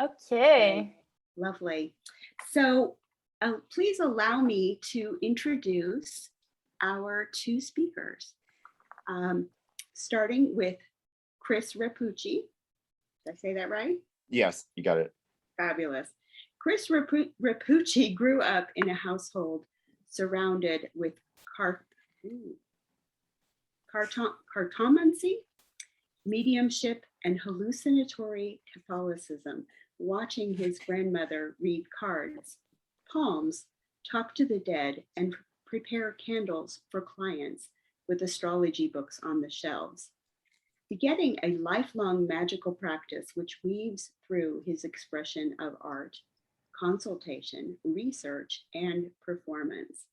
Okay. Lovely. So please allow me to introduce our two speakers, starting with Chris Rapucci. Did I say that right? Yes, you got it. Fabulous. Chris Rapucci grew up in a household surrounded with cartomancy, mediumship, and hallucinatory Catholicism, watching his grandmother read cards, palms, talk to the dead, and prepare candles for clients with astrology books on the shelves. Begetting a lifelong magical practice which weaves through his expression of art, consultation, research, and performance.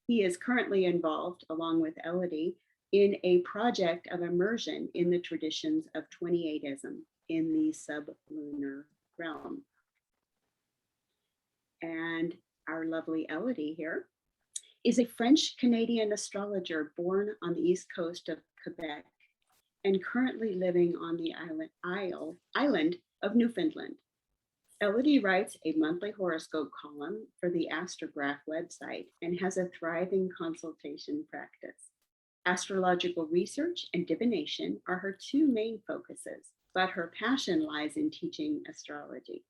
He is currently involved, along with Elodie, in a project of immersion in the traditions of 28ism in the sublunar realm. And our lovely Elodie here is a French-Canadian astrologer born on the east coast of Quebec and currently living on the island of Newfoundland. Elodie writes a monthly horoscope column for the Astrograph website and has a thriving consultation practice. Astrological research and divination are her two main focuses, but her passion lies in teaching astrology.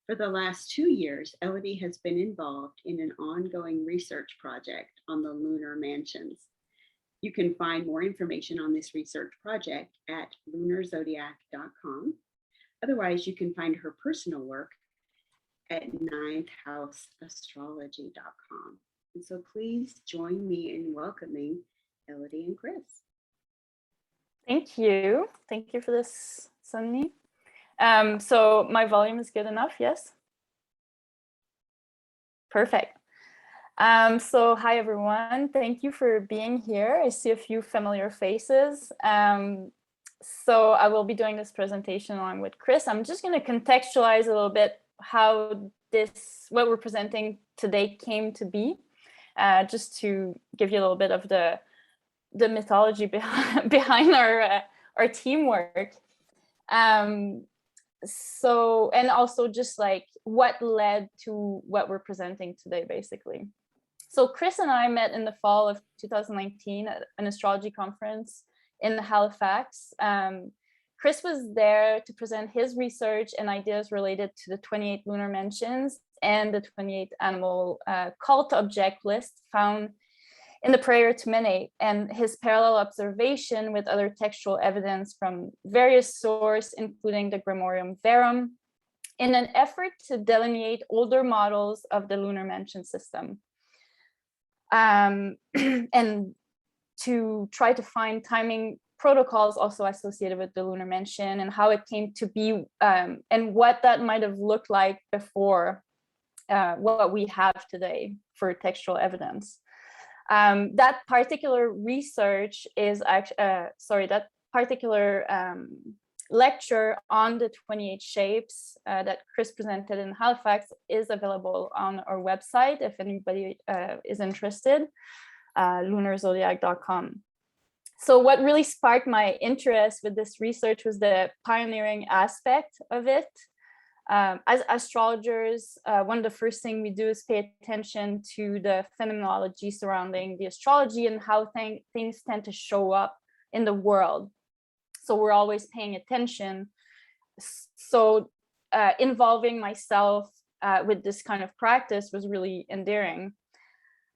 For the last 2 years, Elodie has been involved in an ongoing research project on the Lunar Mansions. You can find more information on this research project at lunarzodiac.com. Otherwise, you can find her personal work at ninthhouseastrology.com. And so please join me in welcoming Elodie and Chris. Thank you. Thank you for this, Sunny. So my volume is good enough, yes? Perfect. So hi, everyone. Thank you for being here. I see a few familiar faces. So I will be doing this presentation along with Chris. I'm just going to contextualize a little bit how what we're presenting today came to be, just to give you a little bit of the mythology behind our teamwork. So, and also just like what led to what we're presenting today, basically. So Chris and I met in the fall of 2019 at an astrology conference in Halifax. Chris was there to present his research and ideas related to the 28 lunar mansions and the 28 animal cult object list found in the Prayer to Mene, and his parallel observation with other textual evidence from various sources, including the Grimorium Verum, in an effort to delineate older models of the lunar mansion system. And to try to find timing protocols also associated with the lunar mansion and how it came to be, and what that might have looked like before what we have today for textual evidence. That particular research is actually, that particular lecture on the 28 shapes that Chris presented in Halifax is available on our website if anybody is interested, lunarzodiac.com. So what really sparked my interest with this research was the pioneering aspect of it. As astrologers, one of the first things we do is pay attention to the phenomenology surrounding the astrology and how things tend to show up in the world. So we're always paying attention. So involving myself with this kind of practice was really endearing.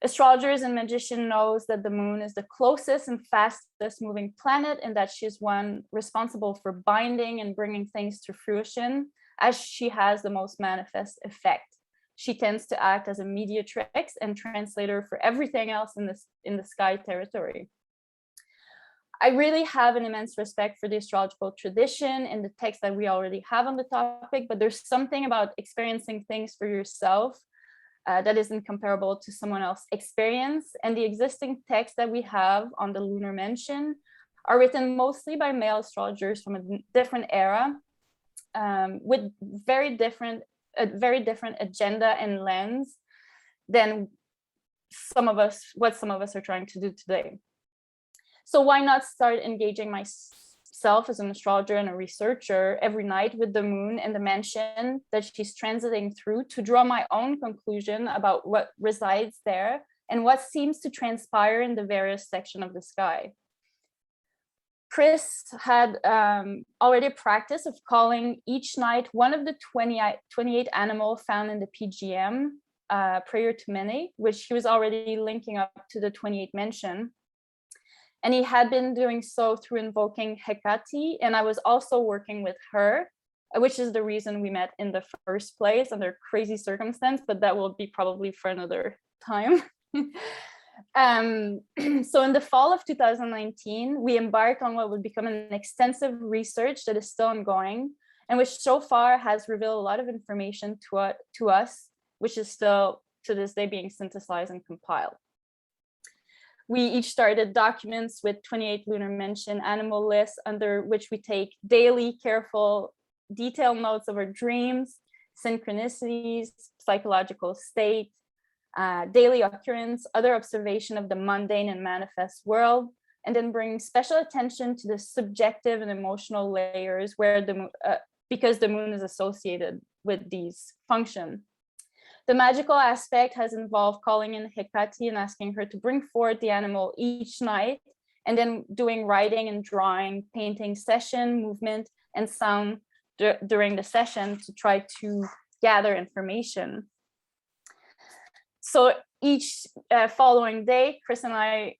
Astrologers and magicians knows that the moon is the closest and fastest moving planet, and that she's one responsible for binding and bringing things to fruition, as she has the most manifest effect. She tends to act as a mediatrix and translator for everything else in the sky territory. I really have an immense respect for the astrological tradition and the text that we already have on the topic, but there's something about experiencing things for yourself that isn't comparable to someone else's experience. And the existing texts that we have on the lunar mansion are written mostly by male astrologers from a different era, with a very different agenda and lens than what some of us are trying to do today. So why not start engaging myself as an astrologer and a researcher every night with the moon and the mansion that she's transiting through to draw my own conclusion about what resides there and what seems to transpire in the various sections of the sky. Chris had already a practice of calling each night one of the 28 animals found in the PGM prior to Mene, which he was already linking up to the 28 mention. And he had been doing so through invoking Hecate, and I was also working with her, which is the reason we met in the first place under crazy circumstance, but that will be probably for another time. So in the fall of 2019, we embarked on what would become an extensive research that is still ongoing, and which so far has revealed a lot of information to us, which is still to this day being synthesized and compiled. We each started documents with 28 lunar mention animal lists under which we take daily, careful, detailed notes of our dreams, synchronicities, psychological state, daily occurrence, other observation of the mundane and manifest world, and then bring special attention to the subjective and emotional layers where because the moon is associated with these functions. The magical aspect has involved calling in Hecate and asking her to bring forth the animal each night, and then doing writing and drawing, painting session, movement, and sound during the session to try to gather information. So each following day, Chris and I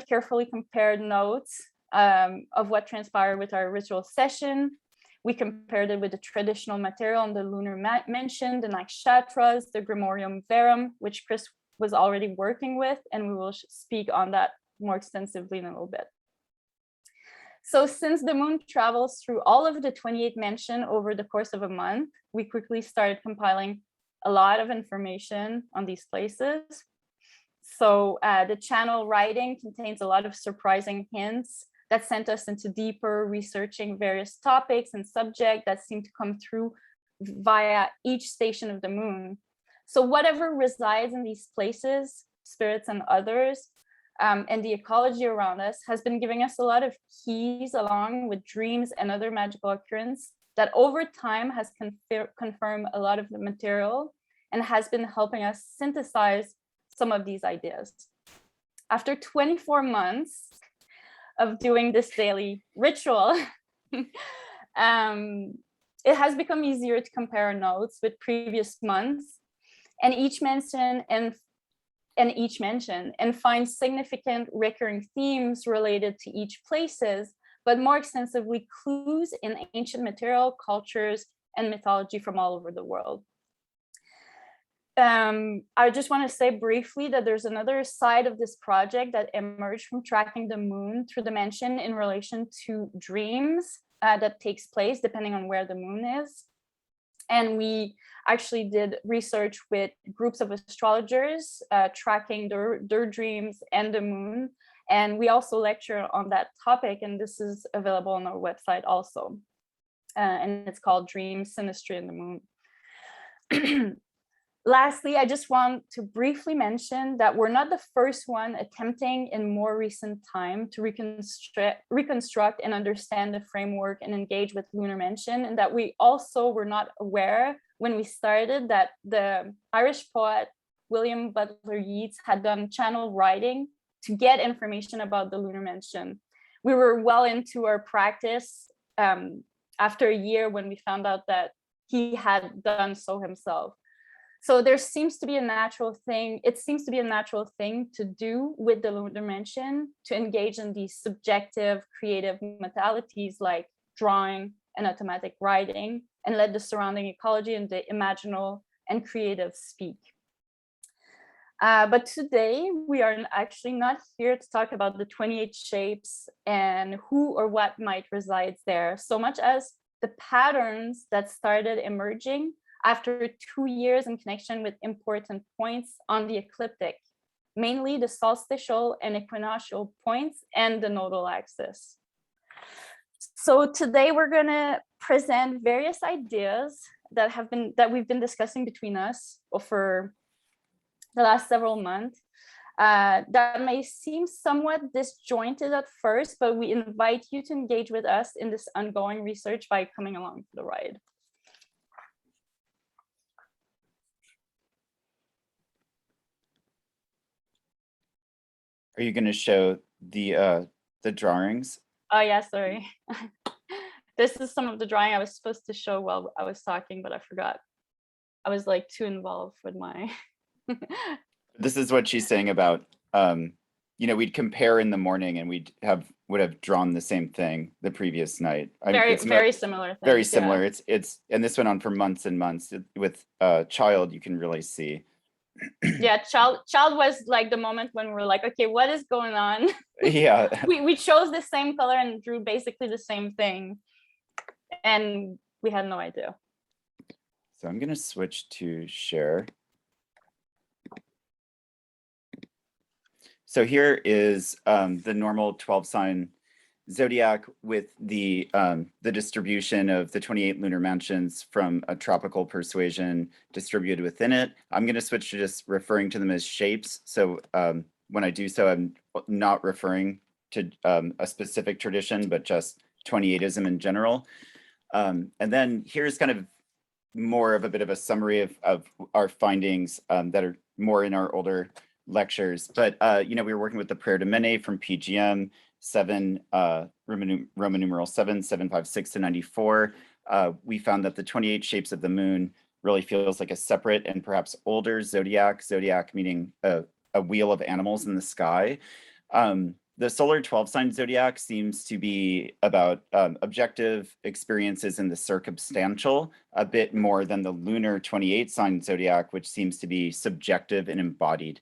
carefully compared notes of what transpired with our ritual session. We compared it with the traditional material on the lunar mansion, the nakshatras, the Grimorium Verum, which Chris was already working with, and we will speak on that more extensively in a little bit. So since the moon travels through all of the 28 mention over the course of a month, we quickly started compiling a lot of information on these places. So the channel writing contains a lot of surprising hints that sent us into deeper researching various topics and subjects that seem to come through via each station of the moon. So whatever resides in these places, spirits and others, and the ecology around us has been giving us a lot of keys along with dreams and other magical occurrences that over time has confirmed a lot of the material and has been helping us synthesize some of these ideas. After 24 months of doing this daily ritual, it has become easier to compare notes with previous months and each mention and find significant recurring themes related to each places, but more extensively clues in ancient material, cultures, and mythology from all over the world. I just want to say briefly that there's another side of this project that emerged from tracking the moon through the mansion in relation to dreams that takes place depending on where the moon is. And we actually did research with groups of astrologers tracking their dreams and the moon. And we also lecture on that topic, and this is available on our website also. And it's called Dreams, Synastry, and the Moon. Lastly, I just want to briefly mention that we're not the first one attempting in more recent time to reconstruct and understand the framework and engage with lunar mansion, and that we also were not aware when we started that the Irish poet William Butler Yeats had done channel writing to get information about the lunar mansion. We were well into our practice after a year when we found out that he had done so himself. So there seems to be a natural thing. It seems to be a natural thing to do with the lunar mansion to engage in these subjective, creative modalities like drawing and automatic writing, and let the surrounding ecology and the imaginal and creative speak. But today we are actually not here to talk about the 28 shapes and who or what might reside there, so much as the patterns that started emerging after 2 years in connection with important points on the ecliptic, mainly the solstitial and equinoctial points and the nodal axis. So today we're going to present various ideas that we've been discussing between us for the last several months that may seem somewhat disjointed at first, but we invite you to engage with us in this ongoing research by coming along for the ride. Are you going to show the drawings? Oh yeah, sorry. This is some of the drawing I was supposed to show while I was talking, but I forgot. I was like too involved with my. This is what she's saying about, you know, we'd compare in the morning and would have drawn the same thing the previous night. Very similar things, very similar. Yeah. And this went on for months and months. With child, you can really see. Yeah, child was like the moment when we're like, okay, what is going on? Yeah. we chose the same color and drew basically the same thing, and we had no idea. So I'm going to switch to share. So here is the normal 12 sign zodiac with the distribution of the 28 lunar mansions from a tropical persuasion distributed within it. I'm going to switch to just referring to them as shapes. So when I do so, I'm not referring to a specific tradition, but just 28ism in general. And then here's kind of more of a bit of a summary of our findings that are more in our older lectures. But you know, we were working with the Prayer to Mene from PGM 7, Roman numeral 7, 756 to 94. We found that the 28 shapes of the moon really feels like a separate and perhaps older zodiac meaning a wheel of animals in the sky. The solar 12 sign zodiac seems to be about objective experiences in the circumstantial, a bit more than the lunar 28 sign zodiac, which seems to be subjective and embodied.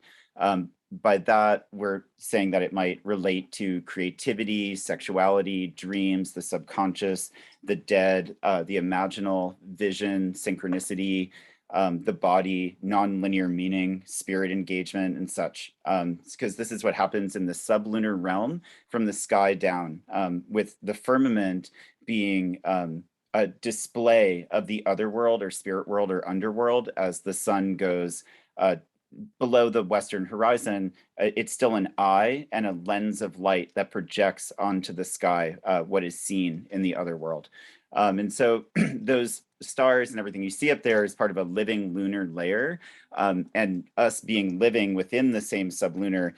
By that, we're saying that it might relate to creativity, sexuality, dreams, the subconscious, the dead, the imaginal, vision, synchronicity, the body, non-linear meaning, spirit engagement, and such. Because this is what happens in the sublunar realm from the sky down, with the firmament being a display of the other world or spirit world or underworld as the sun goes below the western horizon. It's still an eye and a lens of light that projects onto the sky what is seen in the other world. And so those stars and everything you see up there is part of a living lunar layer. And us being living within the same sublunar,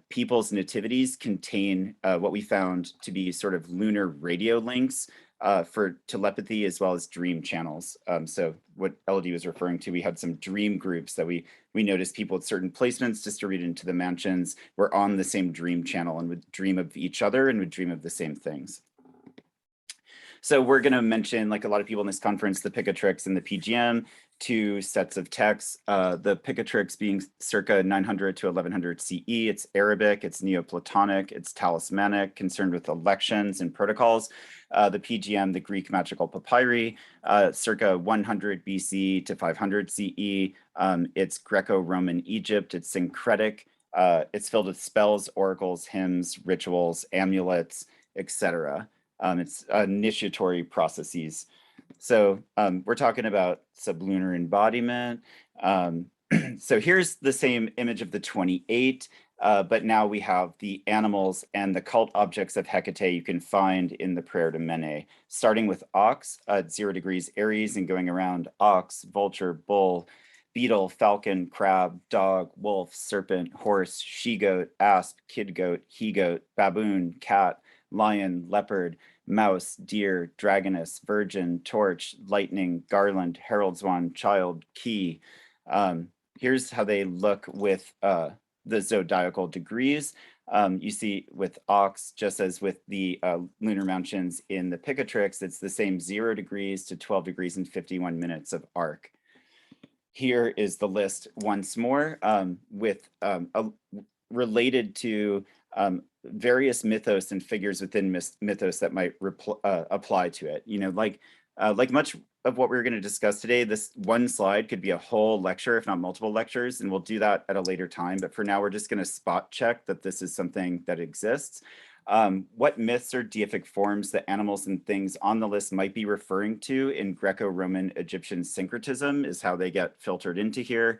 people's nativities contain what we found to be sort of lunar radio links for telepathy as well as dream channels. So what Elodie was referring to, we had some dream groups that we noticed people at certain placements distributed into the mansions were on the same dream channel and would dream of each other and would dream of the same things. So we're going to mention, like a lot of people in this conference, the Picatrix and the PGM, 2 sets of texts. The Picatrix being circa 900 to 1100 CE. It's Arabic, it's Neoplatonic, it's talismanic, concerned with elections and protocols. The PGM, the Greek magical papyri, circa 100 BC to 500 CE. It's Greco-Roman Egypt, it's syncretic. It's filled with spells, oracles, hymns, rituals, amulets, etc. It's initiatory processes. So we're talking about sublunar embodiment. So here's the same image of the 28, but now we have the animals and the cult objects of Hecate you can find in the Prayer to Mene, starting with ox at 0 degrees Aries and going around ox, vulture, bull, beetle, falcon, crab, dog, wolf, serpent, horse, she-goat, asp, kid-goat, he-goat, baboon, cat, lion, leopard, mouse, deer, dragoness, virgin, torch, lightning, garland, herald's wand, child, key. Here's how they look with the zodiacal degrees. You see with ox, just as with the lunar mansions in the Picatrix, it's the same 0 degrees to 12 degrees and 51 minutes of arc. Here is the list once more with related to various mythos and figures within mythos that might apply to it. You know, like much of what we're going to discuss today, this one slide could be a whole lecture, if not multiple lectures, and we'll do that at a later time. But for now, we're just going to spot check that this is something that exists. What myths or deific forms the animals and things on the list might be referring to in Greco-Roman Egyptian syncretism is how they get filtered into here.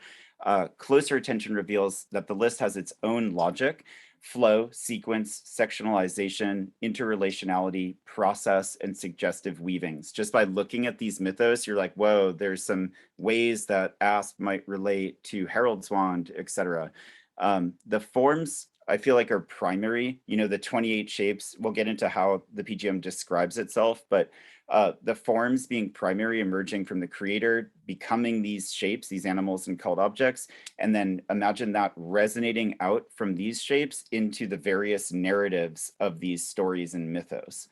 closer attention reveals that the list has its own logic, flow, sequence, sectionalization, interrelationality, process, and suggestive weavings. Just by looking at these mythos, you're like, whoa, there's some ways that Asp might relate to Herald's Wand, etc. The forms, I feel like, are primary. You know, the 28 shapes, we'll get into how the PGM describes itself, but the forms being primary, emerging from the creator, becoming these shapes, these animals and called objects, and then imagine that resonating out from these shapes into the various narratives of these stories and mythos,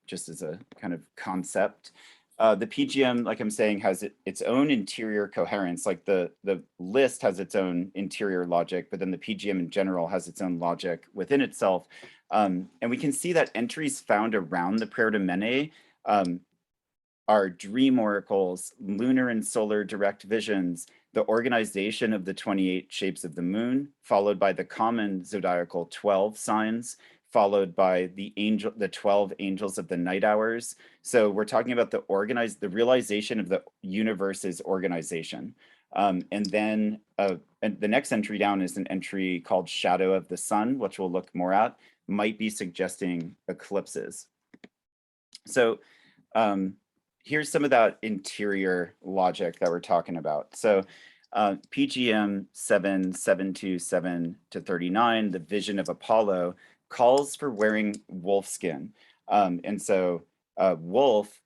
just as a kind of concept. The PGM, like I'm saying, has its own interior coherence. Like the list has its own interior logic, but then the PGM in general has its own logic within itself. And we can see that entries found around the prayer to Mene are dream oracles, lunar and solar direct visions, the organization of the 28 shapes of the moon, followed by the common zodiacal 12 signs, followed by the 12 angels of the night hours. So we're talking about the realization of the universe's organization. And then and the next entry down is an entry called Shadow of the Sun, which we'll look more at, might be suggesting eclipses. So here's some of that interior logic that we're talking about. So PGM 7727 to 39, the vision of Apollo, calls for wearing wolf skin. And so wolf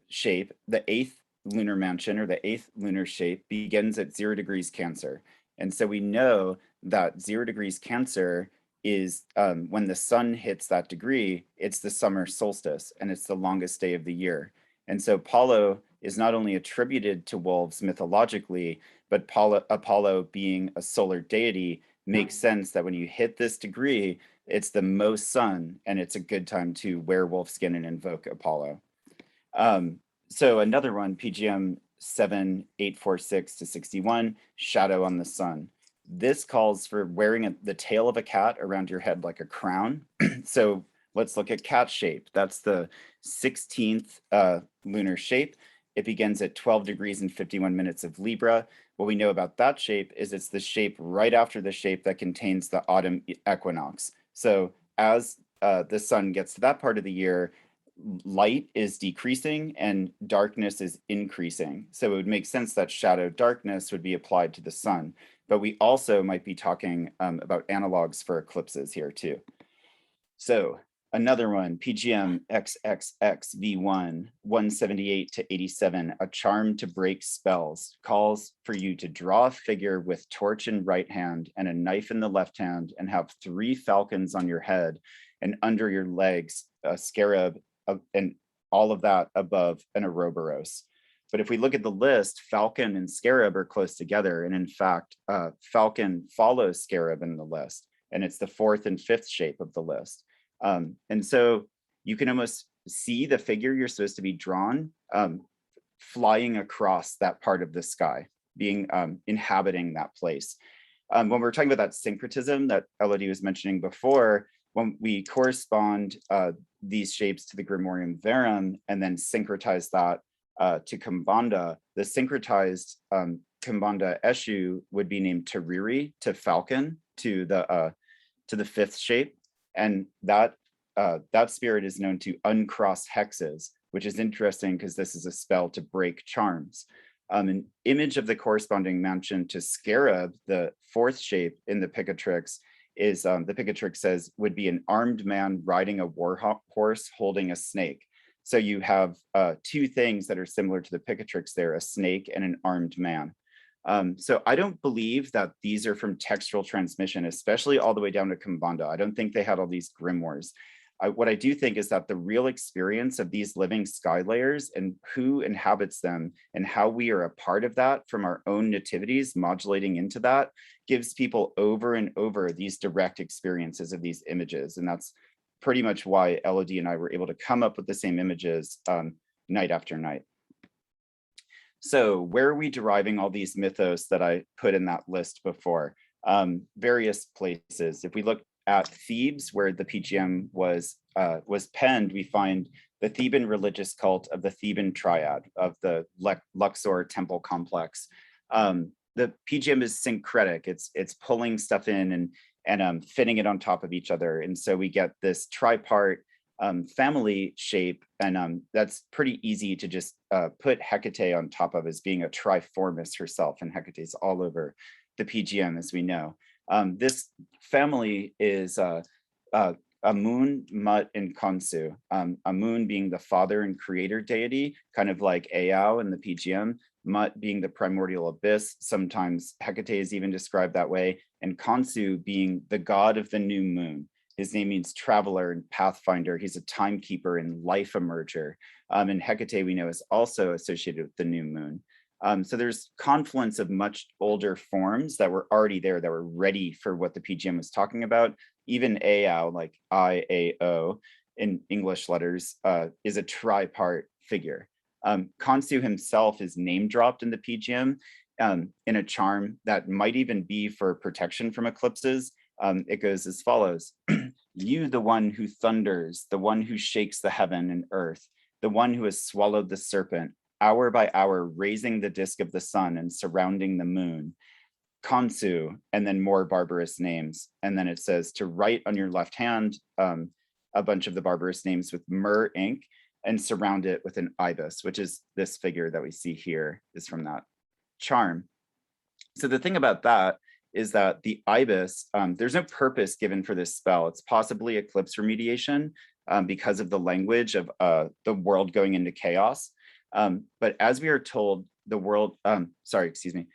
shape, the 8th lunar mansion or the 8th lunar shape, begins at 0 degrees Cancer. And so we know that 0 degrees Cancer is when the sun hits that degree, it's the summer solstice and it's the longest day of the year. And so Apollo is not only attributed to wolves mythologically, but Apollo being a solar deity makes sense that when you hit this degree, it's the most sun and it's a good time to wear wolf skin and invoke Apollo. So another one, PGM 7846 to 61, Shadow on the Sun. This calls for wearing the tail of a cat around your head like a crown. So let's look at cat shape. That's the 16th lunar shape. It begins at 12 degrees and 51 minutes of Libra. What we know about that shape is it's the shape right after the shape that contains the autumn equinox. So as the sun gets to that part of the year, light is decreasing and darkness is increasing. So it would make sense that shadow darkness would be applied to the sun. But we also might be talking about analogs for eclipses here too. So another one, PGM XXXV1, 178 to 87, a charm to break spells, calls for you to draw a figure with torch in right hand and a knife in the left hand and have 3 falcons on your head and under your legs, a scarab, and all of that above an Ouroboros. But if we look at the list, falcon and scarab are close together. And in fact, falcon follows scarab in the list. And it's the 4th and 5th shape of the list. And so you can almost see the figure you're supposed to be drawn flying across that part of the sky, being inhabiting that place. When we're talking about that syncretism that Elodie was mentioning before, when we correspond these shapes to the Grimorium Verum and then syncretize that to Kambanda, the syncretized Kambanda Eshu would be named Tariri, to falcon, to the 5th shape. And that spirit is known to uncross hexes, which is interesting because this is a spell to break charms. An image of the corresponding mansion to Scarab, the 4th shape in the Picatrix, is the Picatrix says would be an armed man riding a war horse holding a snake. So you have 2 things that are similar to the Picatrix there, a snake and an armed man. So I don't believe that these are from textual transmission, especially all the way down to Kambanda. I don't think they had all these grimoires. What I do think is that the real experience of these living sky layers and who inhabits them and how we are a part of that from our own nativities modulating into that gives people over and over these direct experiences of these images. And that's pretty much why Elodie and I were able to come up with the same images night after night. So where are we deriving all these mythos that I put in that list before? Various places. If we look at Thebes, where the PGM was penned, we find the Theban religious cult of the Theban triad of the Luxor temple complex. the PGM is syncretic. It's pulling stuff in and fitting it on top of each other. And so we get this tripart family shape, and that's pretty easy to just put Hecate on top of as being a triformist herself, and Hecate's all over the PGM, as we know. This family is Amun, Mut, and Khonsu. Amun being the father and creator deity, kind of like Eao in the PGM. Mut being the primordial abyss, sometimes Hecate is even described that way, and Khonsu being the god of the new moon. His name means traveler and pathfinder. He's a timekeeper and life emerger. And Hecate, we know, is also associated with the new moon. So there's confluence of much older forms that were already there, that were ready for what the PGM was talking about. Even Eao, like I-A-O in English letters, is a tripart figure. Khonsu himself is name dropped in the PGM in a charm that might even be for protection from eclipses. It goes as follows: you, the one who thunders, the one who shakes the heaven and earth, the one who has swallowed the serpent, hour by hour raising the disk of the sun and surrounding the moon. Khonsu, and then more barbarous names. And then it says to write on your left hand a bunch of the barbarous names with myrrh ink and surround it with an ibis, which is this figure that we see here, is from that charm. So the thing about that is that the ibis, there's no purpose given for this spell. It's possibly eclipse remediation because of the language of the world going into chaos. But as we are told, the world, sorry, excuse me.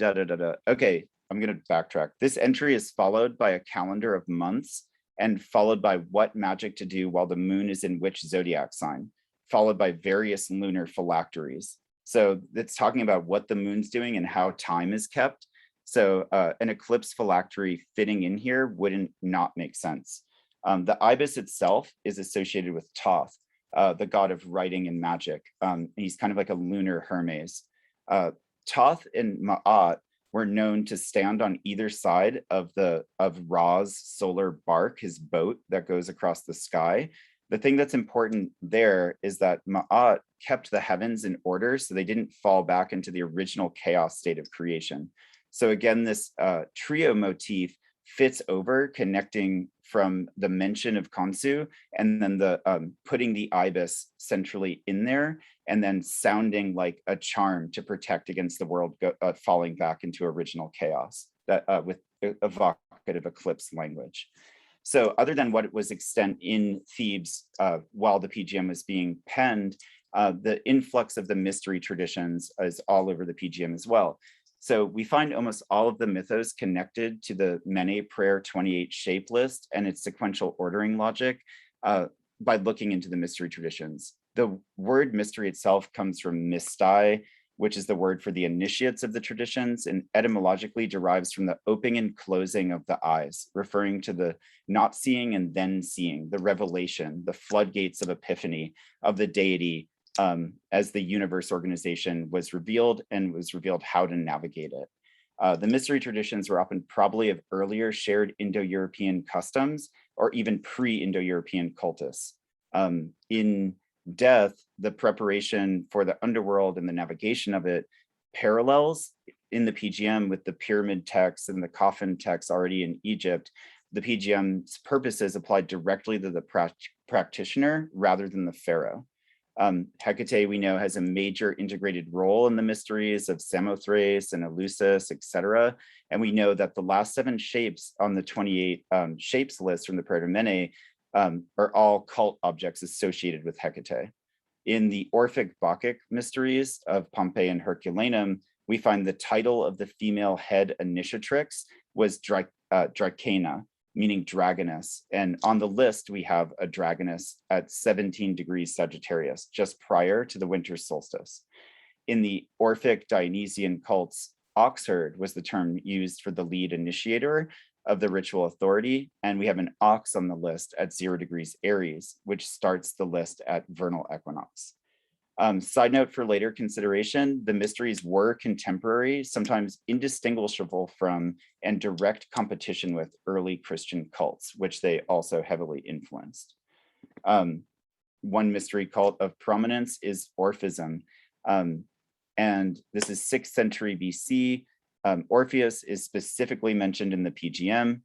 Okay, I'm gonna backtrack. This entry is followed by a calendar of months and followed by what magic to do while the moon is in which zodiac sign, followed by various lunar phylacteries. So it's talking about what the moon's doing and how time is kept. So an eclipse phylactery fitting in here wouldn't not make sense. The ibis itself is associated with Thoth, the god of writing and magic. He's kind of like a lunar Hermes. Thoth and Ma'at were known to stand on either side of Ra's solar bark, his boat that goes across the sky. The thing that's important there is that Ma'at kept the heavens in order so they didn't fall back into the original chaos state of creation. So again, this trio motif fits over, connecting from the mention of Khonsu and then the putting the ibis centrally in there, and then sounding like a charm to protect against the world falling back into original chaos, that with evocative eclipse language. So other than what was extant in Thebes while the PGM was being penned, the influx of the mystery traditions is all over the PGM as well. So we find almost all of the mythos connected to the Mene Prayer 28 shape list and its sequential ordering logic by looking into the mystery traditions. The word mystery itself comes from mystai, which is the word for the initiates of the traditions, and etymologically derives from the opening and closing of the eyes, referring to the not seeing and then seeing, the revelation, the floodgates of epiphany of the deity as the universe organization was revealed, and was revealed how to navigate it. The mystery traditions were often probably of earlier shared Indo-European customs or even pre-Indo-European cultus. In death, the preparation for the underworld and the navigation of it parallels in the PGM with the pyramid texts and the coffin texts already in Egypt. The PGM's purposes applied directly to the practitioner rather than the pharaoh. Hecate, we know, has a major integrated role in the mysteries of Samothrace and Eleusis, etc. And we know that the last 7 shapes on the 28 shapes list from the Prayer to Mene are all cult objects associated with Hecate. In the Orphic Bacchic mysteries of Pompeii and Herculaneum, we find the title of the female head initiatrix was Dracaena, meaning dragoness. And on the list, we have a dragoness at 17 degrees Sagittarius, just prior to the winter solstice. In the Orphic Dionysian cults, oxherd was the term used for the lead initiator of the ritual authority. And we have an ox on the list at 0 degrees Aries, which starts the list at vernal equinox. Side note for later consideration, the mysteries were contemporary, sometimes indistinguishable from and direct competition with early Christian cults, which they also heavily influenced. One mystery cult of prominence is Orphism. and this is 6th century BC. Orpheus is specifically mentioned in the PGM.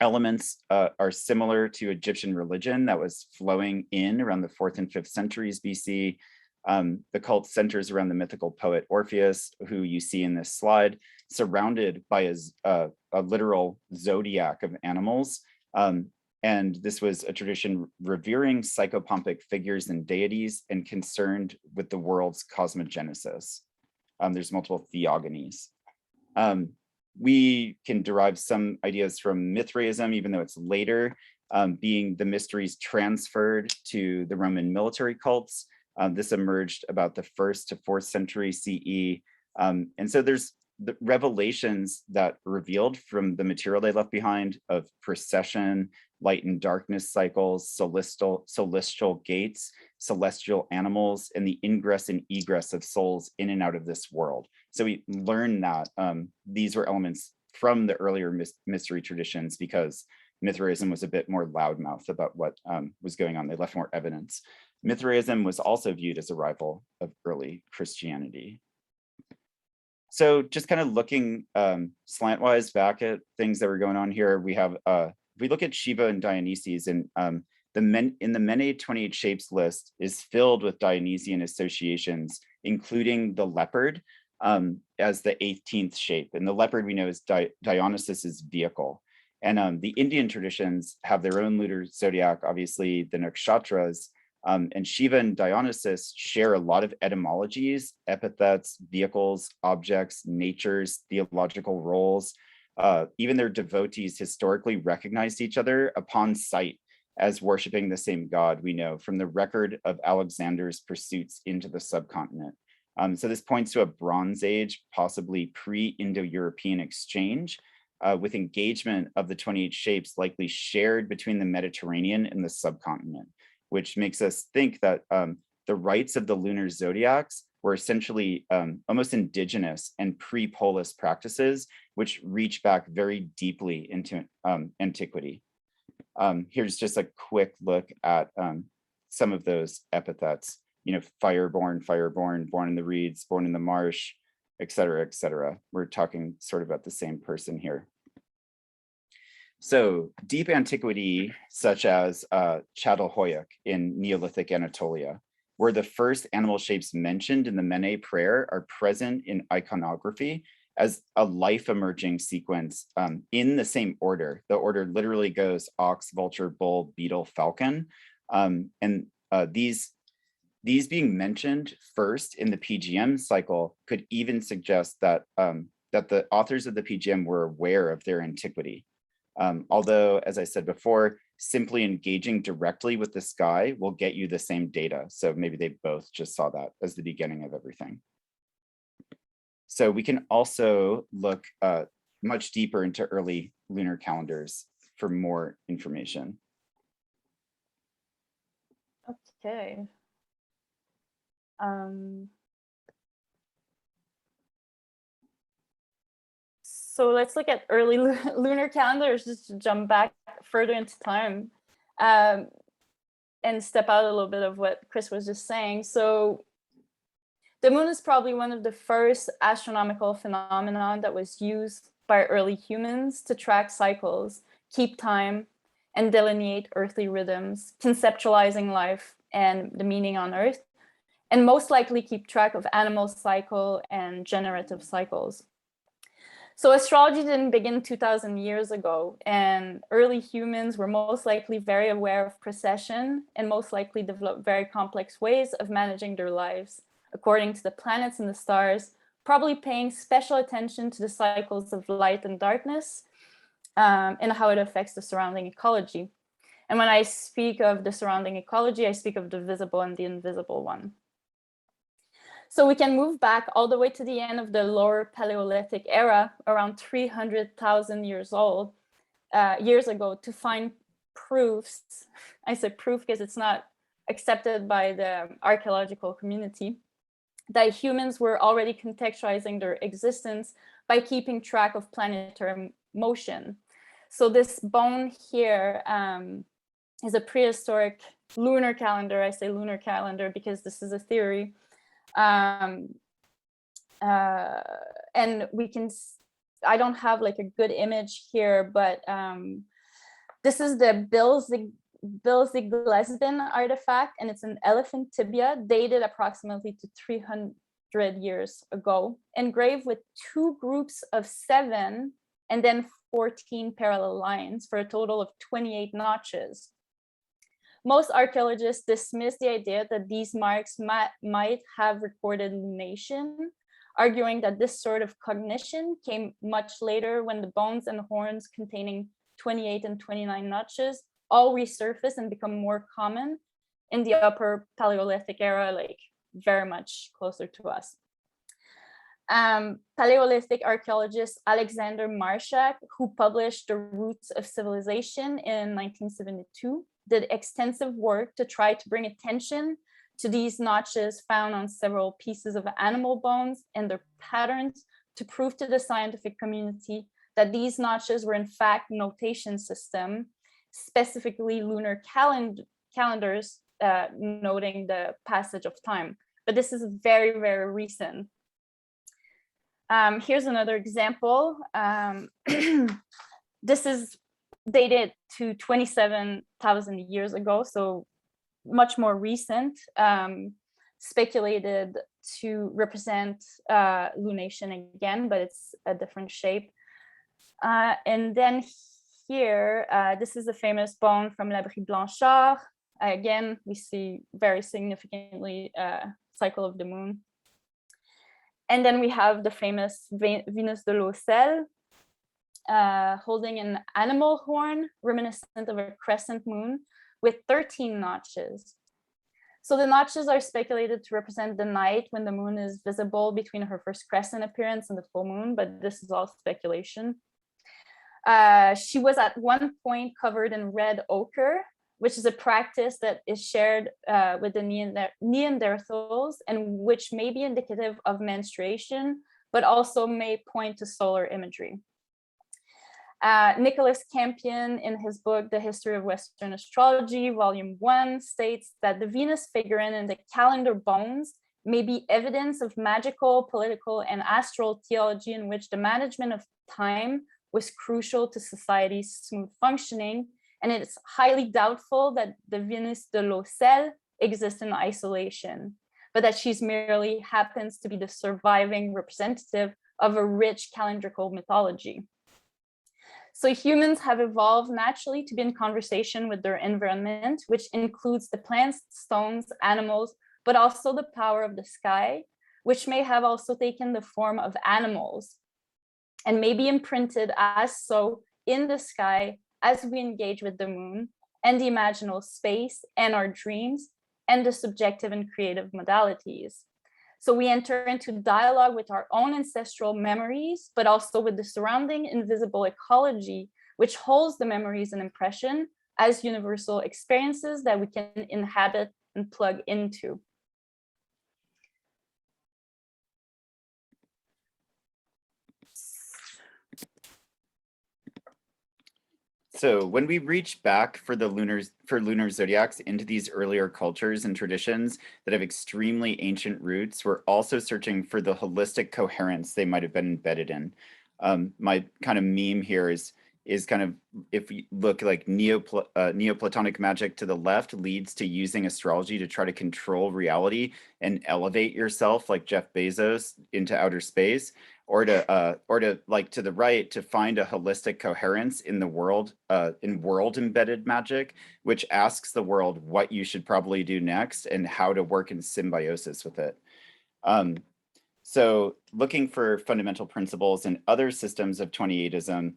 Elements are similar to Egyptian religion that was flowing in around the 4th and 5th centuries BC. The cult centers around the mythical poet Orpheus, who you see in this slide, surrounded by a literal zodiac of animals. And this was a tradition revering psychopompic figures and deities and concerned with the world's cosmogenesis. There's multiple theogonies. We can derive some ideas from Mithraism, even though it's later, being the mysteries transferred to the Roman military cults. This emerged about the 1st to 4th century CE. And so there's the revelations that revealed from the material they left behind of precession, light and darkness cycles, celestial gates, celestial animals, and the ingress and egress of souls in and out of this world. So we learned that these were elements from the earlier mystery traditions because Mithraism was a bit more loudmouth about what was going on. They left more evidence. Mithraism was also viewed as a rival of early Christianity. So just kind of looking slantwise back at things that were going on here, we have, if we look at Shiva and Dionysus, and in the Mene 28 shapes list is filled with Dionysian associations, including the leopard as the 18th shape. And the leopard we know is Dionysus's vehicle. And the Indian traditions have their own lunar zodiac, obviously the nakshatras, and Shiva and Dionysus share a lot of etymologies, epithets, vehicles, objects, natures, theological roles. Even their devotees historically recognized each other upon sight as worshiping the same god, we know from the record of Alexander's pursuits into the subcontinent. So this points to a Bronze Age, possibly pre-Indo-European exchange, with engagement of the 28 shapes likely shared between the Mediterranean and the subcontinent, which makes us think that the rites of the lunar zodiacs were essentially almost indigenous and pre-polis practices, which reach back very deeply into antiquity. Here's just a quick look at some of those epithets, fireborn, fireborn, born in the reeds, born in the marsh, et cetera, et cetera. We're talking sort of about the same person here. So deep antiquity, such as Çatalhöyük in Neolithic Anatolia, where the first animal shapes mentioned in the Mene prayer are present in iconography as a life emerging sequence in the same order. The order literally goes ox, vulture, bull, beetle, falcon. And these being mentioned first in the PGM cycle could even suggest that, that the authors of the PGM were aware of their antiquity. Although, as I said before, simply engaging directly with the sky will get you the same data. So maybe they both just saw that as the beginning of everything. So we can also look much deeper into early lunar calendars for more information. Okay. So let's look at early lunar calendars, just to jump back further into time and step out a little bit of what Chris was just saying. So the moon is probably one of the first astronomical phenomenon that was used by early humans to track cycles, keep time, and delineate earthly rhythms, conceptualizing life and the meaning on Earth, and most likely keep track of animal cycle and generative cycles. So astrology didn't begin 2,000 years ago, and early humans were most likely very aware of precession and most likely developed very complex ways of managing their lives according to the planets and the stars, probably paying special attention to the cycles of light and darkness and how it affects the surrounding ecology. And when I speak of the surrounding ecology, I speak of the visible and the invisible one. So we can move back all the way to the end of the lower Paleolithic era, around 300,000 years ago, to find proofs. I say proof because it's not accepted by the archaeological community, that humans were already contextualizing their existence by keeping track of planetary motion. So this bone here is a prehistoric lunar calendar. I say lunar calendar because this is a theory. And we can, I don't have like a good image here, but this is the Bilzig-Lesben artifact, and it's an elephant tibia dated approximately to 300 years ago, engraved with 2 groups of 7 and then 14 parallel lines for a total of 28 notches. Most archaeologists dismiss the idea that these marks might have recorded lunation, arguing that this sort of cognition came much later when the bones and horns containing 28 and 29 notches all resurface and become more common in the upper Paleolithic era, like very much closer to us. Paleolithic archaeologist Alexander Marshak, who published The Roots of Civilization in 1972, did extensive work to try to bring attention to these notches found on several pieces of animal bones and their patterns, to prove to the scientific community that these notches were in fact notation system, specifically lunar calendars noting the passage of time. But this is very, very recent. Here's another example. This is dated to 27,000 years ago, so much more recent, speculated to represent lunation again, but it's a different shape. And then here, this is a famous bone from L'Abri Blanchard. Again, we see very significantly cycle of the moon. And then we have the famous Venus de l'Ocel, holding an animal horn reminiscent of a crescent moon with 13 notches. So the notches are speculated to represent the night when the moon is visible between her first crescent appearance and the full moon, but this is all speculation. She was at one point covered in red ochre, which is a practice that is shared with the Neanderthals and which may be indicative of menstruation, but also may point to solar imagery. Nicholas Campion, in his book, The History of Western Astrology, Volume 1, states that the Venus figurine in the calendar bones may be evidence of magical, political, and astral theology in which the management of time was crucial to society's smooth functioning, and it's highly doubtful that the Venus de l'Ocel exists in isolation, but that she's merely happens to be the surviving representative of a rich calendrical mythology. So humans have evolved naturally to be in conversation with their environment, which includes the plants, stones, animals, but also the power of the sky, which may have also taken the form of animals and may be imprinted as so in the sky as we engage with the moon and the imaginal space and our dreams and the subjective and creative modalities. So we enter into dialogue with our own ancestral memories, but also with the surrounding invisible ecology, which holds the memories and impression as universal experiences that we can inhabit and plug into. So when we reach back for the lunar zodiacs into these earlier cultures and traditions that have extremely ancient roots, we're also searching for the holistic coherence they might have been embedded in. My kind of meme here is kind of, if we look like Neoplatonic magic to the left leads to using astrology to try to control reality and elevate yourself like Jeff Bezos into outer space, or to like to the right to find a holistic coherence in the world, in world embedded magic, which asks the world what you should probably do next and how to work in symbiosis with it. So looking for fundamental principles in other systems of 28ism,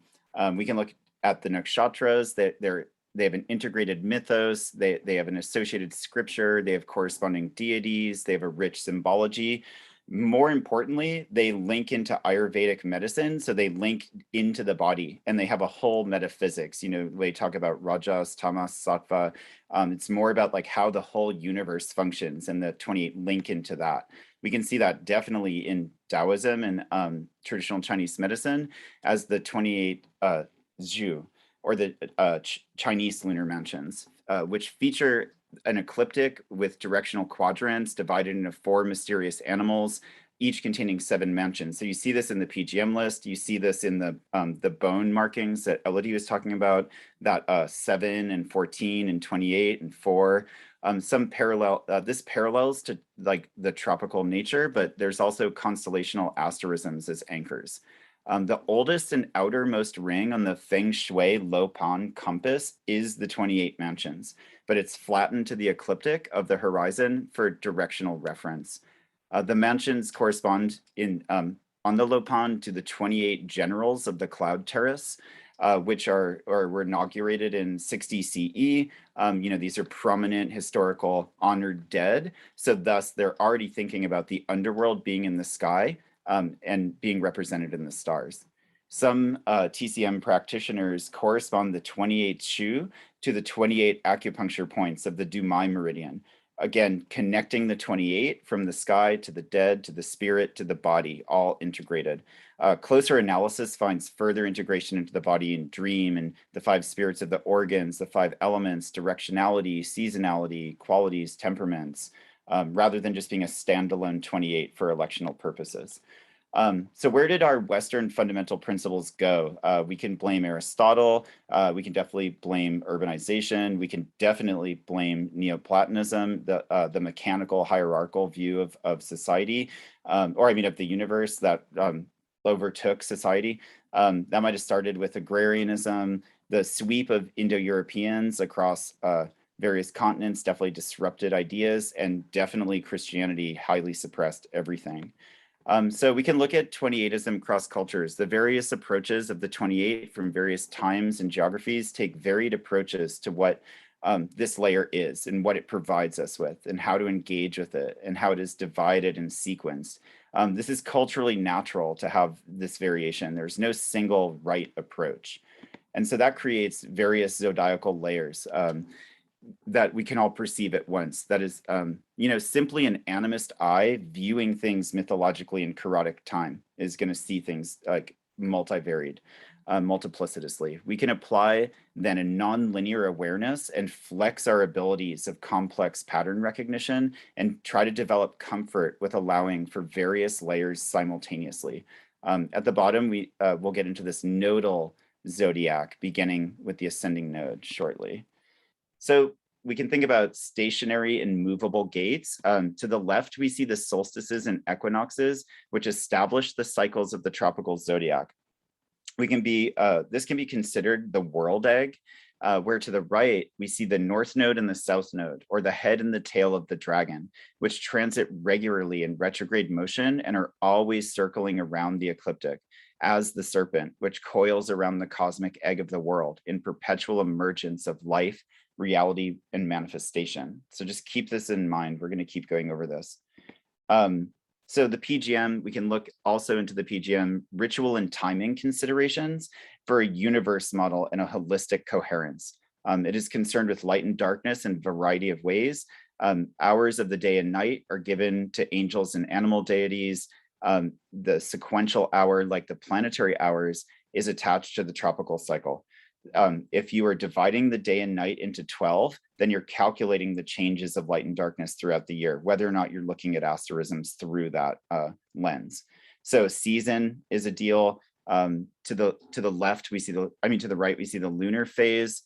we can look at the nakshatras. They have an integrated mythos, they have an associated scripture, they have corresponding deities, they have a rich symbology. More importantly, they link into Ayurvedic medicine, so they link into the body, and they have a whole metaphysics. You know, they talk about Rajas, Tamas, Sattva. It's more about like how the whole universe functions, and the 28 link into that. We can see that definitely in Taoism and traditional Chinese medicine as the 28 Zhu, or the Chinese lunar mansions, which feature an ecliptic with directional quadrants divided into 4 mysterious animals each containing 7 mansions. So you see this in the PGM list. You see this in the bone markings that Elodie was talking about, that 7 and 14 and 28 and 4. Some parallel, this parallels to like the tropical nature, but there's also constellational asterisms as anchors. The oldest and outermost ring on the Feng Shui Lopan compass is the 28 mansions, but it's flattened to the ecliptic of the horizon for directional reference. The mansions correspond on the Lopan to the 28 generals of the cloud terrace, which were inaugurated in 60 CE. These are prominent historical honored dead. So thus they're already thinking about the underworld being in the sky and being represented in the stars. Some TCM practitioners correspond the 28 Shu to the 28 acupuncture points of the Dumai meridian. Again, connecting the 28 from the sky to the dead, to the spirit, to the body, all integrated. Closer analysis finds further integration into the body and dream and the 5 spirits of the organs, the 5 elements, directionality, seasonality, qualities, temperaments, rather than just being a standalone 28 for electional purposes. So where did our Western fundamental principles go? We can blame Aristotle. We can definitely blame urbanization. We can definitely blame Neoplatonism, the mechanical hierarchical view of society, of the universe that overtook society. That might have started with agrarianism. The sweep of Indo-Europeans across various continents definitely disrupted ideas, and definitely Christianity highly suppressed everything. So we can look at 28ism cross cultures. The various approaches of the 28 from various times and geographies take varied approaches to what this layer is and what it provides us with and how to engage with it and how it is divided and sequenced. This is culturally natural to have this variation. There's no single right approach. And so that creates various zodiacal layers that we can all perceive at once. That is, simply an animist eye viewing things mythologically in chaotic time is going to see things like multivariate, multiplicitously. We can apply then a non-linear awareness and flex our abilities of complex pattern recognition and try to develop comfort with allowing for various layers simultaneously. At the bottom, we'll get into this nodal zodiac beginning with the ascending node shortly. So we can think about stationary and movable gates. To the left, we see the solstices and equinoxes, which establish the cycles of the tropical zodiac. This can be considered the world egg, where to the right, we see the north node and the south node, or the head and the tail of the dragon, which transit regularly in retrograde motion and are always circling around the ecliptic, as the serpent, which coils around the cosmic egg of the world in perpetual emergence of life, reality, and manifestation. So just keep this in mind. We're going to keep going over this. So the PGM, we can look also into the PGM ritual and timing considerations for a universe model and a holistic coherence. It is concerned with light and darkness in a variety of ways. Hours of the day and night are given to angels and animal deities. The sequential hour, like the planetary hours, is attached to the tropical cycle. If you are dividing the day and night into 12, then you're calculating the changes of light and darkness throughout the year, whether or not you're looking at asterisms through that lens. So season is a deal. To the left, we see to the right, we see the lunar phase.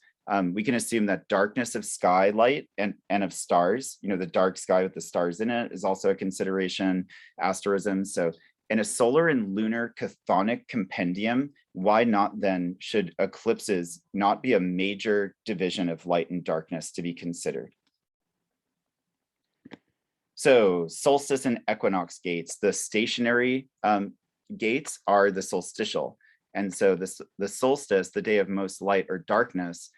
We can assume that darkness of sky light and of stars, the dark sky with the stars in it, is also a consideration. Asterism. So in a solar and lunar chthonic compendium, why not then should eclipses not be a major division of light and darkness to be considered? So solstice and equinox gates, the stationary gates are the solstitial. And so the solstice, the day of most light or darkness,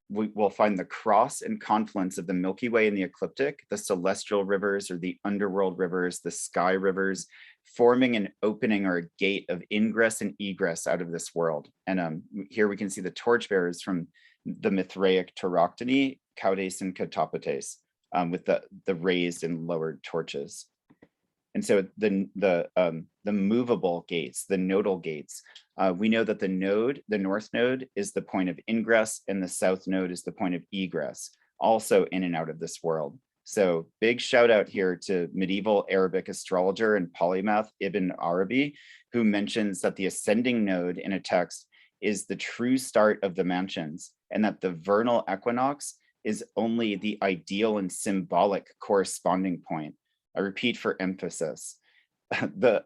we'll find the cross and confluence of the Milky Way and the ecliptic, the celestial rivers or the underworld rivers, the sky rivers, forming an opening or a gate of ingress and egress out of this world. And here we can see the torchbearers from the Mithraic Tauroctony, Caudes and Catopotes, with the raised and lowered torches. And so the movable gates, the nodal gates, we know that the north node is the point of ingress and the south node is the point of egress, also in and out of this world. So big shout out here to medieval Arabic astrologer and polymath Ibn Arabi, who mentions that the ascending node in a text is the true start of the mansions, and that the vernal equinox is only the ideal and symbolic corresponding point. I repeat for emphasis. The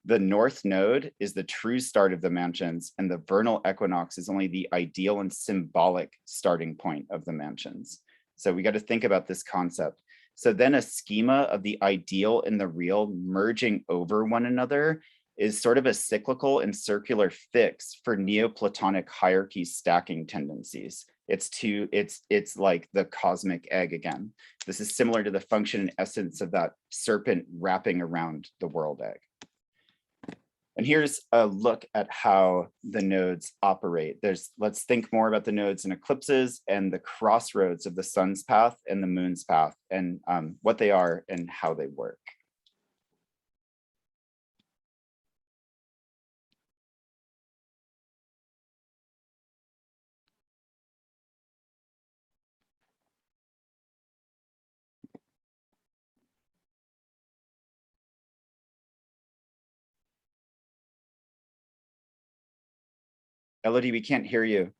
north node is the true start of the mansions, and the vernal equinox is only the ideal and symbolic starting point of the mansions. So we got to think about this concept. So then a schema of the ideal and the real merging over one another is sort of a cyclical and circular fix for Neoplatonic hierarchy stacking tendencies. It's like the cosmic egg again. This is similar to the function and essence of that serpent wrapping around the world egg. And here's a look at how the nodes operate. Let's think more about the nodes and eclipses and the crossroads of the sun's path and the moon's path, and what they are and how they work. Elodie, we can't hear you.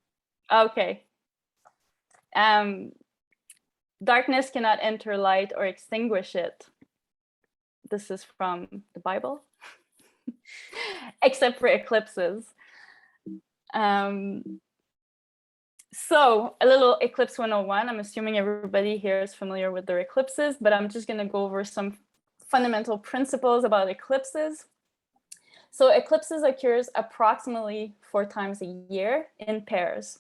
Okay. Darkness cannot enter light or extinguish it. This is from the Bible, except for eclipses. So a little eclipse 101. I'm assuming everybody here is familiar with their eclipses, but I'm just going to go over some fundamental principles about eclipses. So eclipses occurs approximately 4 times a year in pairs.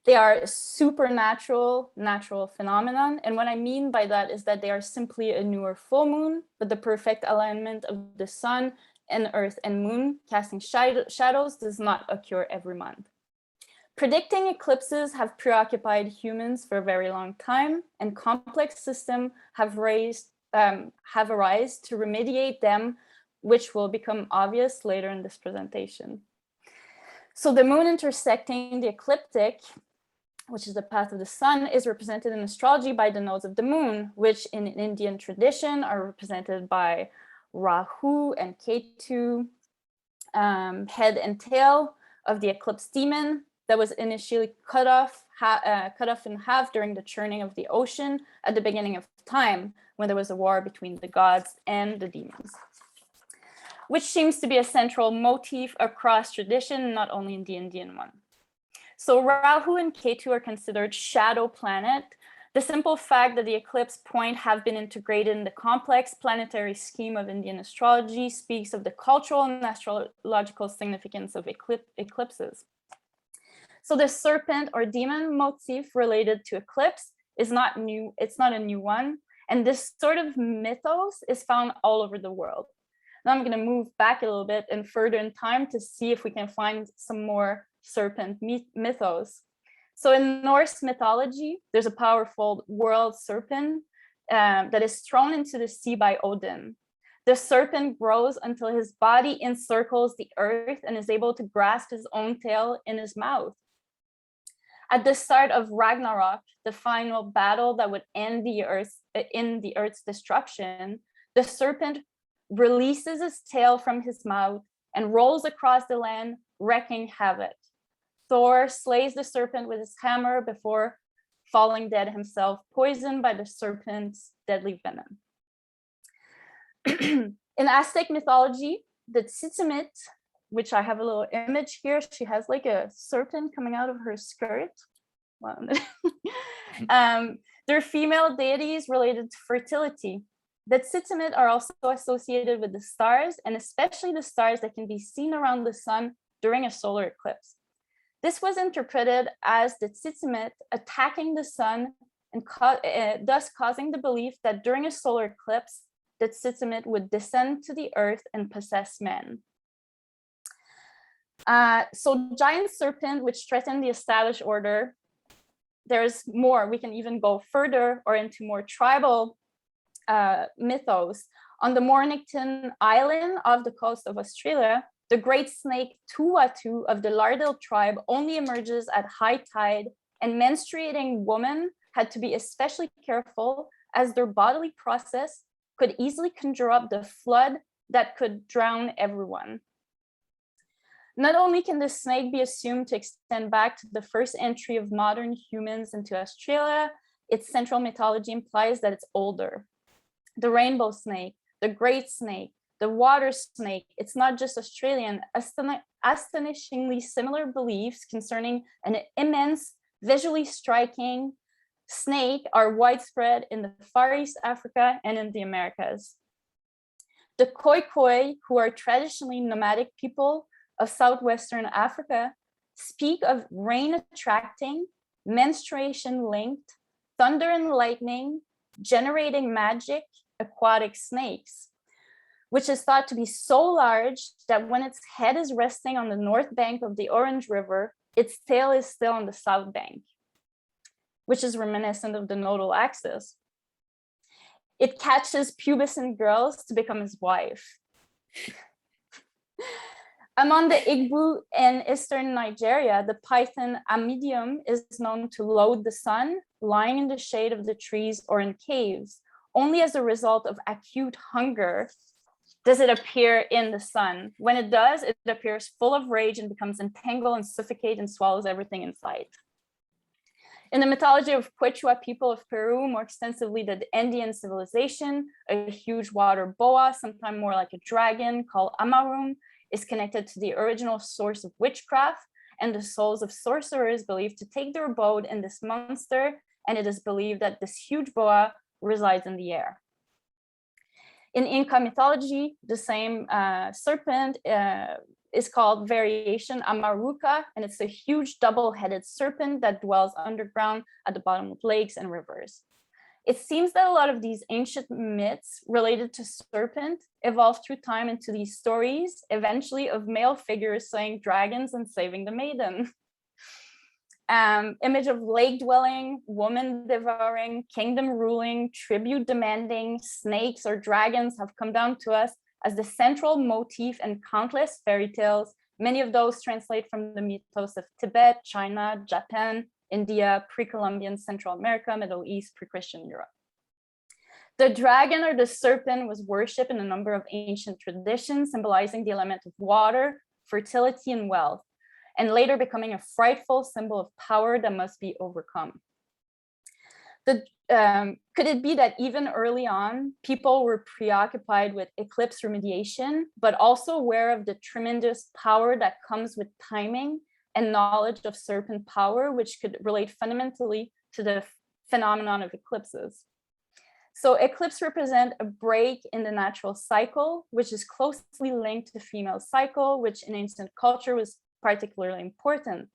They are a supernatural, natural phenomenon. And what I mean by that is that they are simply a newer full moon, but the perfect alignment of the sun and earth and moon casting shadows does not occur every month. Predicting eclipses have preoccupied humans for a very long time, and complex systems have arisen to remediate them, which will become obvious later in this presentation. So the moon intersecting the ecliptic, which is the path of the sun, is represented in astrology by the nodes of the moon, which in Indian tradition are represented by Rahu and Ketu, head and tail of the eclipse demon that was initially cut off in half during the churning of the ocean at the beginning of time, when there was a war between the gods and the demons, which seems to be a central motif across tradition, not only in the Indian one. So Rahu and Ketu are considered shadow planet. The simple fact that the eclipse point have been integrated in the complex planetary scheme of Indian astrology speaks of the cultural and astrological significance of eclipses. So the serpent or demon motif related to eclipse is not new. It's not a new one. And this sort of mythos is found all over the world. Now I'm going to move back a little bit and further in time to see if we can find some more serpent mythos. So in Norse mythology, there's a powerful world serpent that is thrown into the sea by Odin. The serpent grows until his body encircles the earth and is able to grasp his own tail in his mouth. At the start of Ragnarok, the final battle that would end the Earth's destruction, the serpent releases his tail from his mouth and rolls across the land, wreaking havoc. Thor slays the serpent with his hammer before falling dead himself, poisoned by the serpent's deadly venom. In Aztec mythology, the Tzitzimit, which I have a little image here, she has like a serpent coming out of her skirt. They're female deities related to fertility. The Tzitzimit are also associated with the stars, and especially the stars that can be seen around the sun during a solar eclipse. This was interpreted as the Tzitzimit attacking the sun and thus causing the belief that during a solar eclipse, the Tzitzimit would descend to the earth and possess men. So giant serpent, which threatened the established order. There's more. We can even go further or into more tribal mythos. On the Mornington Island off the coast of Australia, the great snake Tuatu of the Lardil tribe only emerges at high tide, and menstruating women had to be especially careful as their bodily process could easily conjure up the flood that could drown everyone. Not only can the snake be assumed to extend back to the first entry of modern humans into Australia, its central mythology implies that it's older. The rainbow snake, the great snake, the water snake, it's not just Australian. Astonishingly similar beliefs concerning an immense, visually striking snake are widespread in the Far East Africa and in the Americas. The Khoikhoi, who are traditionally nomadic people of southwestern Africa, speak of rain attracting, menstruation linked, thunder and lightning, generating magic, aquatic snakes, which is thought to be so large that when its head is resting on the north bank of the Orange River, its tail is still on the south bank, which is reminiscent of the nodal axis. It catches pubescent girls to become his wife. Among the Igbo in eastern Nigeria, the python Amidium is known to loathe the sun, lying in the shade of the trees or in caves. Only as a result of acute hunger does it appear in the sun. When it does, it appears full of rage and becomes entangled and suffocate and swallows everything in sight. In the mythology of Quechua people of Peru, more extensively the Andean civilization, a huge water boa, sometimes more like a dragon called Amarum, is connected to the original source of witchcraft, and the souls of sorcerers believed to take their abode in this monster, and it is believed that this huge boa resides in the air. In Inca mythology, the same serpent is called variation Amaruca, and it's a huge double-headed serpent that dwells underground at the bottom of lakes and rivers. It seems that a lot of these ancient myths related to serpent evolved through time into these stories, eventually of male figures slaying dragons and saving the maiden. Image of lake dwelling, woman devouring, kingdom ruling, tribute demanding, snakes or dragons have come down to us as the central motif in countless fairy tales. Many of those translate from the mythos of Tibet, China, Japan, India, pre-Columbian Central America, Middle East, pre-Christian Europe. The dragon or the serpent was worshipped in a number of ancient traditions, symbolizing the element of water, fertility, and wealth, and later becoming a frightful symbol of power that must be overcome. Could it be that even early on, people were preoccupied with eclipse remediation, but also aware of the tremendous power that comes with timing and knowledge of serpent power, which could relate fundamentally to the phenomenon of eclipses? So eclipse represent a break in the natural cycle, which is closely linked to the female cycle, which in ancient culture was particularly important.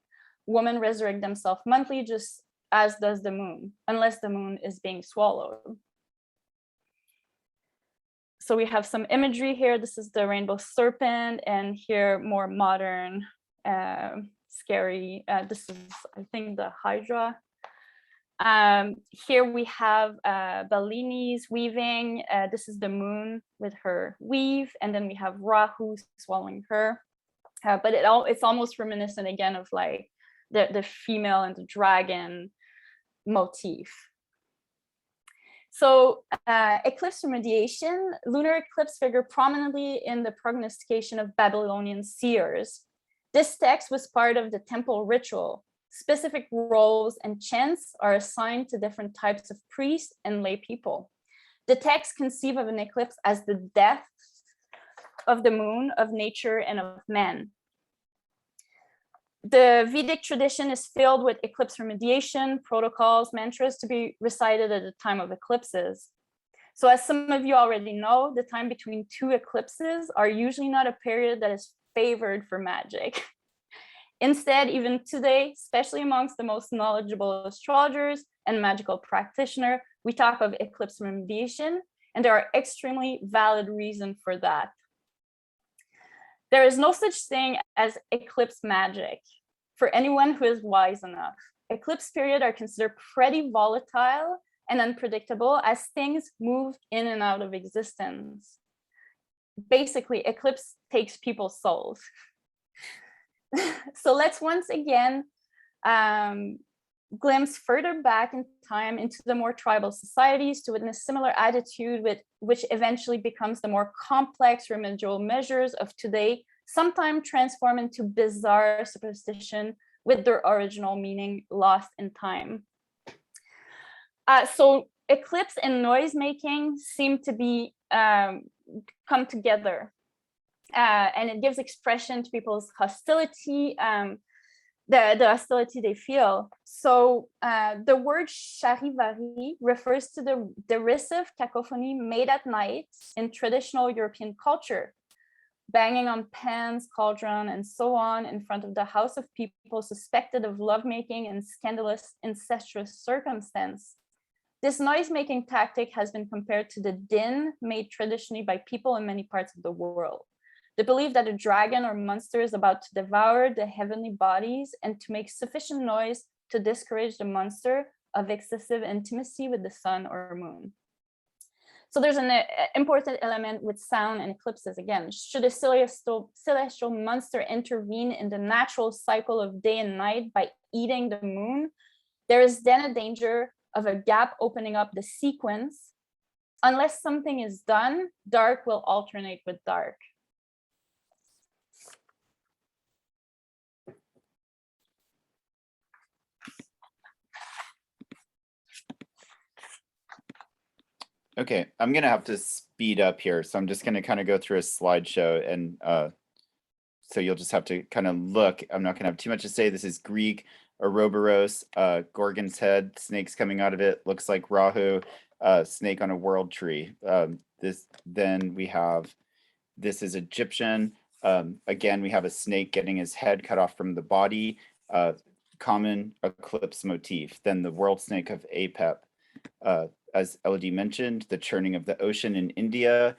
Women resurrect themselves monthly, just as does the moon, unless the moon is being swallowed. So we have some imagery here. This is the rainbow serpent, and here more modern, scary. This is, I think, the Hydra. Here we have Bellini's weaving. This is the moon with her weave, and then we have Rahu swallowing her. But it's almost reminiscent again of like the female and the dragon motif. So eclipse remediation, lunar eclipse figure prominently in the prognostication of Babylonian seers. This text was part of the temple ritual. Specific roles and chants are assigned to different types of priests and lay people. The text conceive of an eclipse as the death of the moon, of nature, and of man. The Vedic tradition is filled with eclipse remediation, protocols, mantras to be recited at the time of eclipses. So as some of you already know, the time between two eclipses are usually not a period that is favored for magic. Instead, even today, especially amongst the most knowledgeable astrologers and magical practitioners, we talk of eclipse remediation, and there are extremely valid reasons for that. There is no such thing as eclipse magic for anyone who is wise enough. Eclipse periods are considered pretty volatile and unpredictable as things move in and out of existence. Basically, eclipse takes people's souls. So let's once again glimpse further back in time into the more tribal societies to witness similar attitude, which eventually becomes the more complex remedial measures of today, sometimes transform into bizarre superstition with their original meaning lost in time. So eclipse and noise making seem to be come together, and it gives expression to people's hostility, the hostility they feel. So the word charivari refers to the derisive cacophony made at night in traditional European culture, banging on pans, cauldron, and so on in front of the house of people suspected of lovemaking and scandalous incestuous circumstance. This noise-making tactic has been compared to the din made traditionally by people in many parts of the world. The belief that a dragon or monster is about to devour the heavenly bodies and to make sufficient noise to discourage the monster of excessive intimacy with the sun or moon. So there's an important element with sound and eclipses. Again, should a celestial monster intervene in the natural cycle of day and night by eating the moon, there is then a danger of a gap opening up the sequence. Unless something is done, dark will alternate with dark. Okay, I'm gonna have to speed up here, so I'm just gonna kind of go through a slideshow, and so you'll just have to kind of look. I'm not gonna have too much to say. This is Greek, Ouroboros, Gorgon's head, snakes coming out of it, looks like Rahu, snake on a world tree. Then we have, this is Egyptian. Again, we have a snake getting his head cut off from the body, common eclipse motif. Then the world snake of Apep. As Elodie mentioned, the churning of the ocean in India,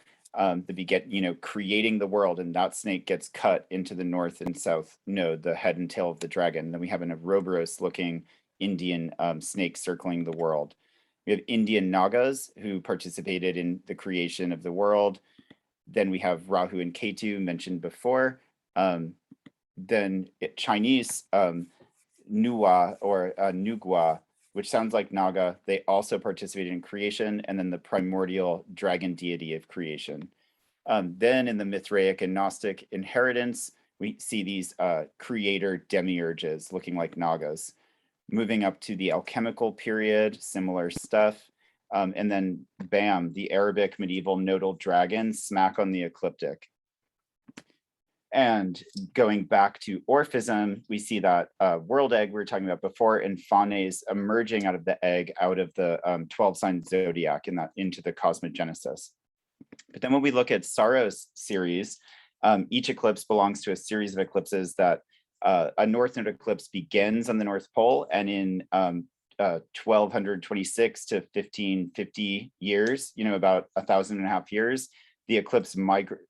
creating the world, and that snake gets cut into the north and south node, the head and tail of the dragon. Then we have an Ouroboros looking Indian snake circling the world. We have Indian Nagas who participated in the creation of the world. Then we have Rahu and Ketu mentioned before. Then Chinese Nuwa or Nugwa, which sounds like Naga. They also participated in creation, and then the primordial dragon deity of creation. Then in the Mithraic and Gnostic inheritance, we see these creator demiurges looking like Nagas. Moving up to the alchemical period, similar stuff. And then bam, the Arabic medieval nodal dragon smack on the ecliptic. And going back to Orphism, we see that world egg we were talking about before, and Phanes emerging out of the egg, out of the 12-sign zodiac into the cosmogenesis. But then when we look at Saros series, each eclipse belongs to a series of eclipses that a north node eclipse begins on the North Pole, and in 1226 to 1550 years, about 1,500 years, the eclipse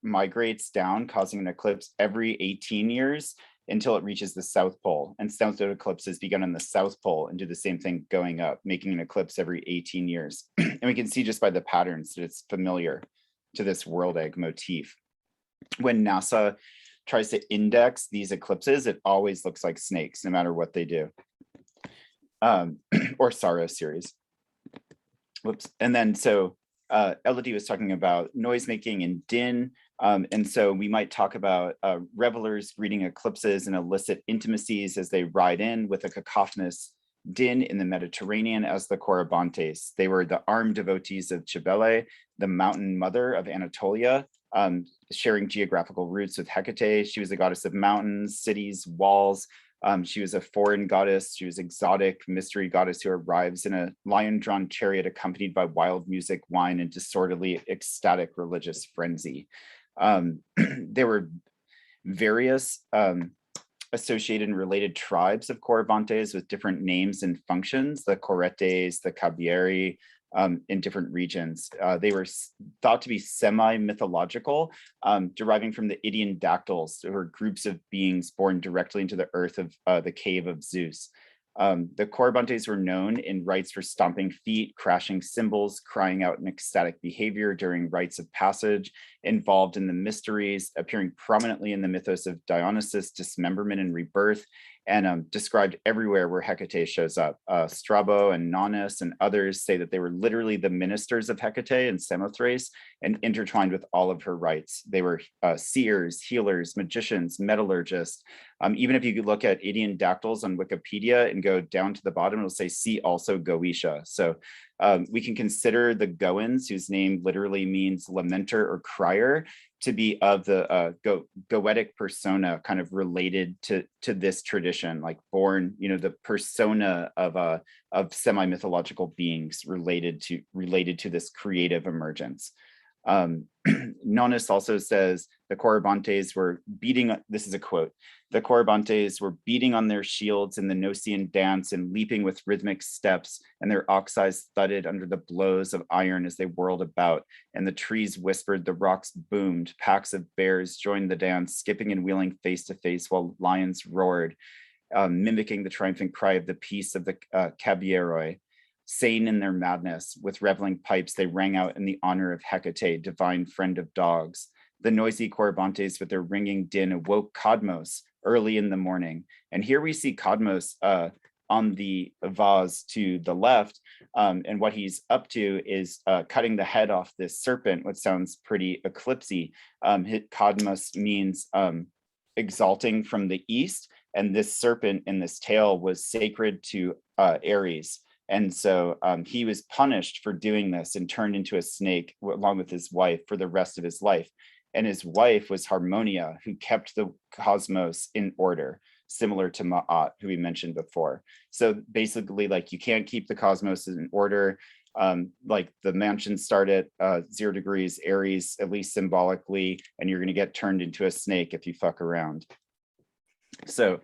migrates down, causing an eclipse every 18 years until it reaches the South Pole. And South node eclipses begin on the South Pole and do the same thing going up, making an eclipse every 18 years. And we can see just by the patterns that it's familiar to this world egg motif. When NASA tries to index these eclipses, it always looks like snakes, no matter what they do. Or Saros series. Whoops. And then so Elodie was talking about noise making and din. And so we might talk about revelers greeting eclipses and illicit intimacies as they ride in with a cacophonous din in the Mediterranean as the Corybantes. They were the armed devotees of Cybele, the mountain mother of Anatolia, sharing geographical roots with Hecate. She was a goddess of mountains, cities, walls. She was a foreign goddess. She was exotic, mystery goddess who arrives in a lion-drawn chariot accompanied by wild music, wine, and disorderly, ecstatic religious frenzy. There were various associated and related tribes of Corybantes with different names and functions, the Coretes, the Cabieri, in different regions. They were thought to be semi-mythological, deriving from the Idian dactyls, who were groups of beings born directly into the earth of the cave of Zeus. The Corybantes were known in rites for stomping feet, crashing cymbals, crying out in ecstatic behavior during rites of passage, involved in the mysteries, appearing prominently in the mythos of Dionysus, dismemberment and rebirth, and described everywhere where Hecate shows up. Strabo and Nonnus and others say that they were literally the ministers of Hecate in Samothrace and intertwined with all of her rites. They were seers, healers, magicians, metallurgists. Even if you could look at Idian dactyls on Wikipedia and go down to the bottom, it'll say see also Goetia. So we can consider the Goans, whose name literally means lamenter or crier, to be of the Goetic persona, kind of related to this tradition, like born, the persona of semi-mythological beings related to this creative emergence. Nonnus also says the Corybantes were beating, this is a quote, the Corybantes were beating on their shields in the Gnossian dance and leaping with rhythmic steps, and their ox eyes thudded under the blows of iron as they whirled about, and the trees whispered, the rocks boomed, packs of bears joined the dance, skipping and wheeling face to face while lions roared, mimicking the triumphant cry of the peace of the Cabieroi. Sane in their madness, with reveling pipes, they rang out in the honor of Hecate, divine friend of dogs. The noisy Corybantes with their ringing din awoke Cadmos early in the morning. And here we see Cadmos on the vase to the left, and what he's up to is cutting the head off this serpent, which sounds pretty eclipsy. Cadmos means exalting from the east, and this serpent in this tale was sacred to Ares. And so he was punished for doing this and turned into a snake along with his wife for the rest of his life. And his wife was Harmonia, who kept the cosmos in order, similar to Ma'at, who we mentioned before. So basically, like, you can't keep the cosmos in order. Like the mansions start at 0 degrees Aries, at least symbolically, and you're going to get turned into a snake if you fuck around. So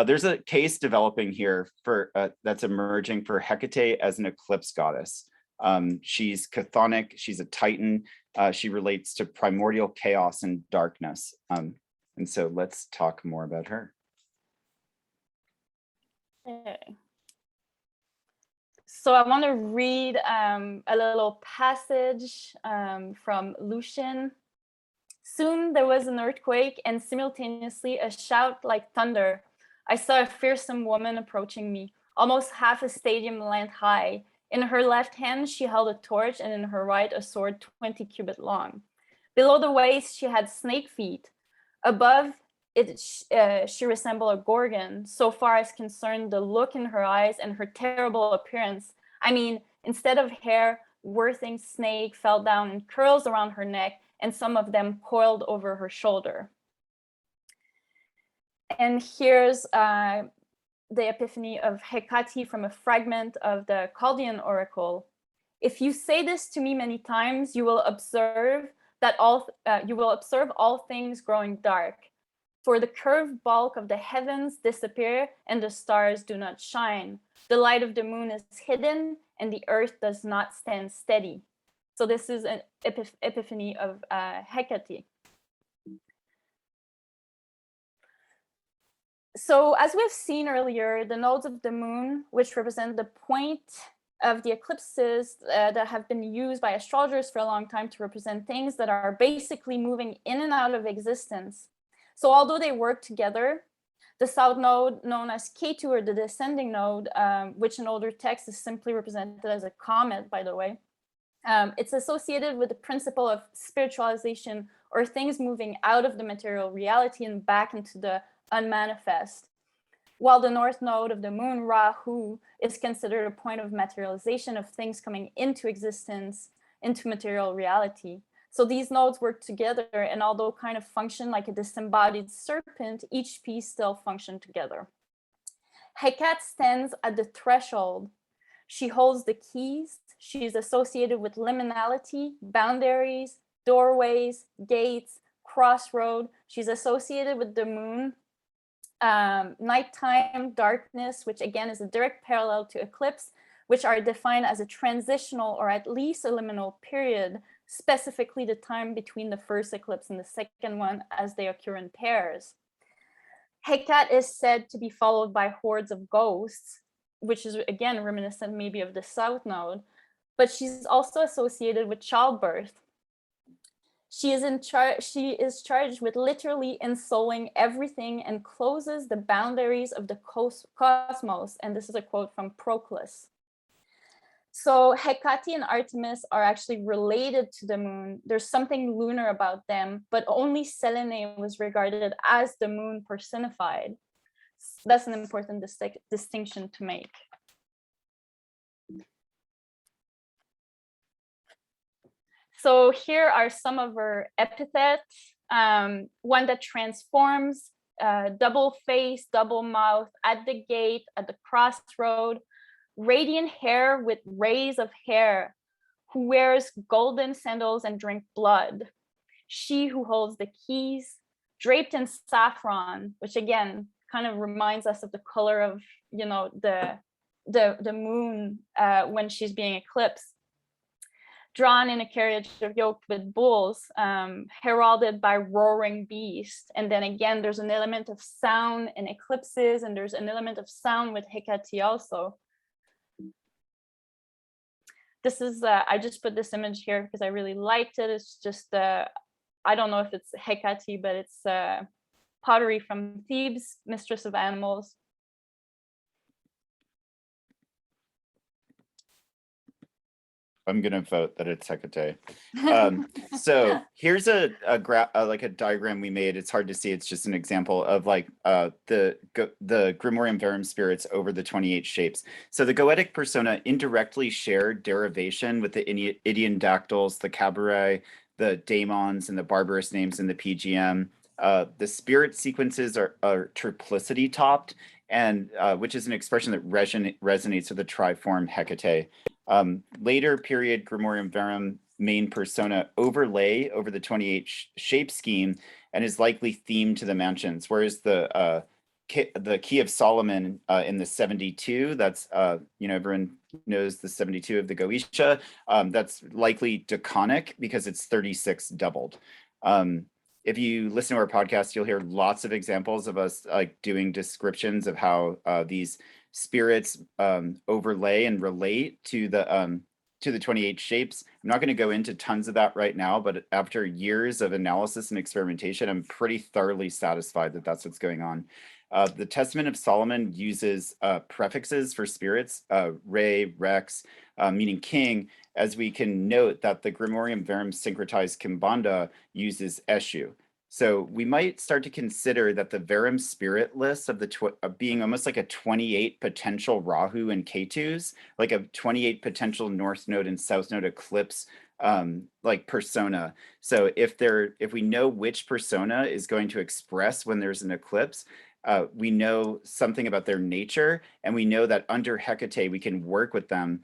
there's a case developing here for that's emerging for Hecate as an eclipse goddess. She's chthonic, she's a Titan, she relates to primordial chaos and darkness. And so let's talk more about her. Okay. So I want to read a little passage from Lucian. Soon there was an earthquake and simultaneously a shout like thunder. I saw a fearsome woman approaching me, almost half a stadium length high. In her left hand, she held a torch, and in her right, a sword 20 cubits long. Below the waist, she had snake feet. Above it, she resembled a gorgon, so far as concerned the look in her eyes and her terrible appearance. I mean, instead of hair, whirling snake fell down in curls around her neck, and some of them coiled over her shoulder. And here's the epiphany of Hecate from a fragment of the Chaldean oracle. If you say this to me many times, you will observe all things growing dark. For the curved bulk of the heavens disappear and the stars do not shine. The light of the moon is hidden and the earth does not stand steady. So this is an epiphany of Hecate. So as we've seen earlier, the nodes of the moon, which represent the point of the eclipses that have been used by astrologers for a long time to represent things that are basically moving in and out of existence. So although they work together, the south node, known as Ketu, or the descending node, which in older texts is simply represented as a comet, by the way, it's associated with the principle of spiritualization, or things moving out of the material reality and back into the unmanifest, while the north node of the moon, Rahu, is considered a point of materialization of things coming into existence, into material reality. So these nodes work together, and although kind of function like a disembodied serpent, each piece still function together. Hecate stands at the threshold. She holds the keys. She is associated with liminality, boundaries, doorways, gates, crossroad. She's associated with the moon, nighttime, darkness, which again is a direct parallel to eclipse, which are defined as a transitional or at least a liminal period, specifically the time between the first eclipse and the second one as they occur in pairs. Hecate is said to be followed by hordes of ghosts, which is again reminiscent maybe of the south node, but she's also associated with childbirth. She is charged with literally ensouling everything and closes the boundaries of the cosmos. And this is a quote from Proclus. So Hecate and Artemis are actually related to the moon. There's something lunar about them, but only Selene was regarded as the moon personified. That's an important distinction to make. So here are some of her epithets. One that transforms, double face, double mouth, at the gate, at the crossroad, radiant hair with rays of hair, who wears golden sandals and drink blood. She who holds the keys, draped in saffron, which again kind of reminds us of the color of, you know, the moon when she's being eclipsed. Drawn in a carriage yoked with bulls, heralded by roaring beasts. And then again, there's an element of sound in eclipses, and there's an element of sound with Hecate also. This is, I just put this image here because I really liked it. It's just, I don't know if it's Hecate, but it's pottery from Thebes, mistress of animals. I'm gonna vote that it's Hecate. So here's a like a diagram we made. It's hard to see. It's just an example of like the Grimorium Verum spirits over the 28 shapes. So the goetic persona indirectly shared derivation with the Idian dactyls, the cabaret, the daemons, and the barbarous names in the PGM. The spirit sequences are triplicity topped, and which is an expression that resonates with the triform Hecate. Later period Grimorium Verum main persona overlay over the 28 shape scheme and is likely themed to the mansions, whereas the Key of Solomon in the 72, that's you know, everyone knows the 72 of the Goetia, that's likely chthonic because it's 36 doubled. If you listen to our podcast, you'll hear lots of examples of us like doing descriptions of how these spirits overlay and relate to the 28 shapes. I'm not going to go into tons of that right now, but after years of analysis and experimentation, I'm pretty thoroughly satisfied that that's what's going on. The Testament of Solomon uses prefixes for spirits, re, rex, meaning king, as we can note that the Grimorium Verum syncretized Kimbanda uses eshu. So we might start to consider that the Verum spirit list of the being almost like a 28 potential Rahu and Ketus, like a 28 potential North Node and South Node eclipse like persona. So if we know which persona is going to express when there's an eclipse, we know something about their nature, and we know that under Hecate we can work with them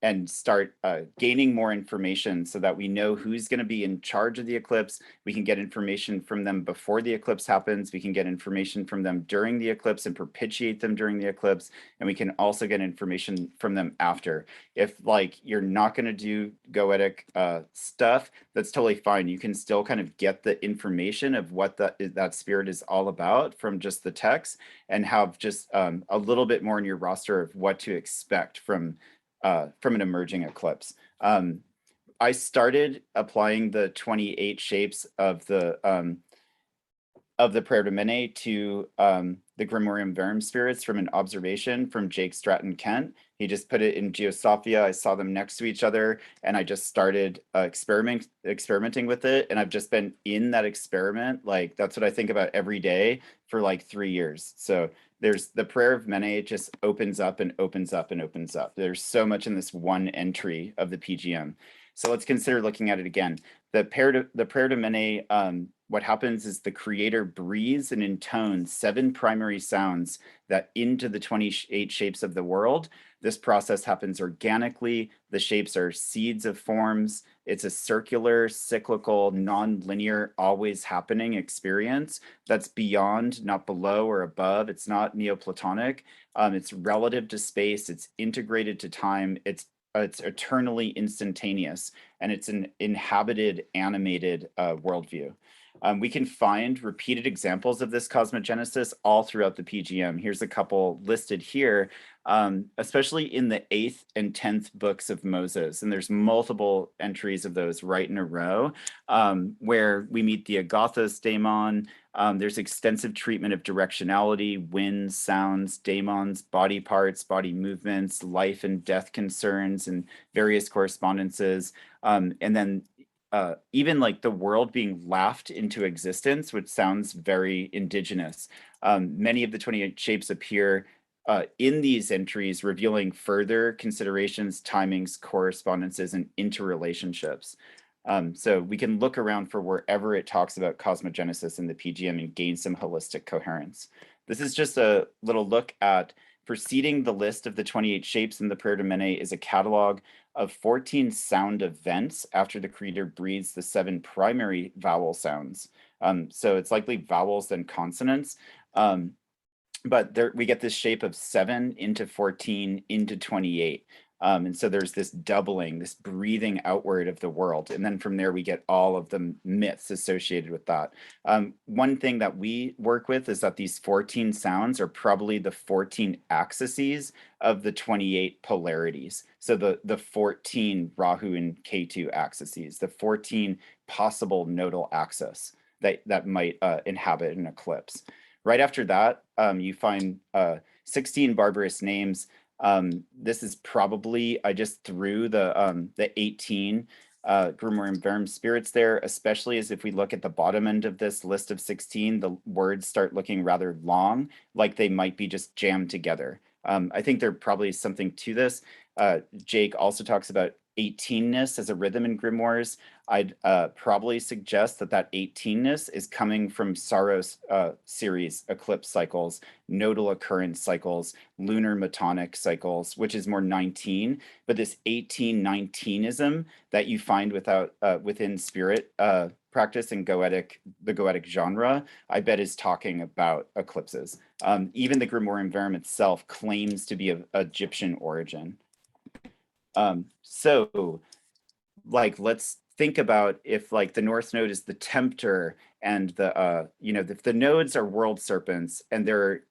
and start gaining more information so that we know who's going to be in charge of the eclipse. We can get information from them before the eclipse happens. We can get information from them during the eclipse and propitiate them during the eclipse. And we can also get information from them after. If like you're not going to do goetic stuff, that's totally fine. You can still kind of get the information of what that spirit is all about from just the text, and have just a little bit more in your roster of what to expect from an emerging eclipse. I started applying the 28 shapes of the Prayer Domine to the Grimorium Verum spirits from an observation from Jake Stratton Kent. He just put it in Geosophia. I saw them next to each other, and I just started experimenting with it. And I've just been in that experiment. Like, that's what I think about every day for like 3 years. So there's the prayer of Mene just opens up and opens up and opens up. There's so much in this one entry of the PGM. So let's consider looking at it again. The prayer to Mene, what happens is the creator breathes and intones 7 primary sounds that into the 28 shapes of the world. This process happens organically. The shapes are seeds of forms. It's a circular, cyclical, non-linear, always happening experience that's beyond, not below or above. It's not Neoplatonic. It's relative to space. It's integrated to time. It's eternally instantaneous, and it's an inhabited, animated worldview. We can find repeated examples of this cosmogenesis all throughout the PGM. Here's a couple listed here. especially in the 8th and 10th books of Moses. And there's multiple entries of those right in a row, where we meet the Agathos daemon. There's extensive treatment of directionality, winds, sounds, daemons, body parts, body movements, life and death concerns, and various correspondences. And then even like the world being laughed into existence, which sounds very indigenous. Many of the 28 shapes appear in these entries, revealing further considerations, timings, correspondences, and interrelationships. So we can look around for wherever it talks about cosmogenesis in the PGM and gain some holistic coherence. This is just a little look at preceding the list of the 28 shapes in the Prayer to Mene is a catalog of 14 sound events after the creator breathes the 7 primary vowel sounds. So it's likely vowels then consonants. But there we get this shape of 7 into 14 into 28. And so there's this doubling, this breathing outward of the world. And then from there, we get all of the myths associated with that. One thing that we work with is that these 14 sounds are probably the 14 axes of the 28 polarities. So the 14 Rahu and Ketu axes, the 14 possible nodal axes that might inhabit an eclipse. Right after that, you find 16 barbarous names. This is probably, I just threw the 18 Grimoire and Verum spirits there, especially as if we look at the bottom end of this list of 16, the words start looking rather long, like they might be just jammed together. I think there probably is something to this. Jake also talks about 18ness as a rhythm in grimoires. I'd probably suggest that 18ness is coming from Saros series eclipse cycles, nodal occurrence cycles, lunar metonic cycles, which is more 19. But this 18-19ism that you find within spirit practice and the goetic genre, I bet is talking about eclipses. Even the Grimoire Verum itself claims to be of Egyptian origin. So like, let's think about if like the North Node is the tempter and the, if the nodes are world serpents and they're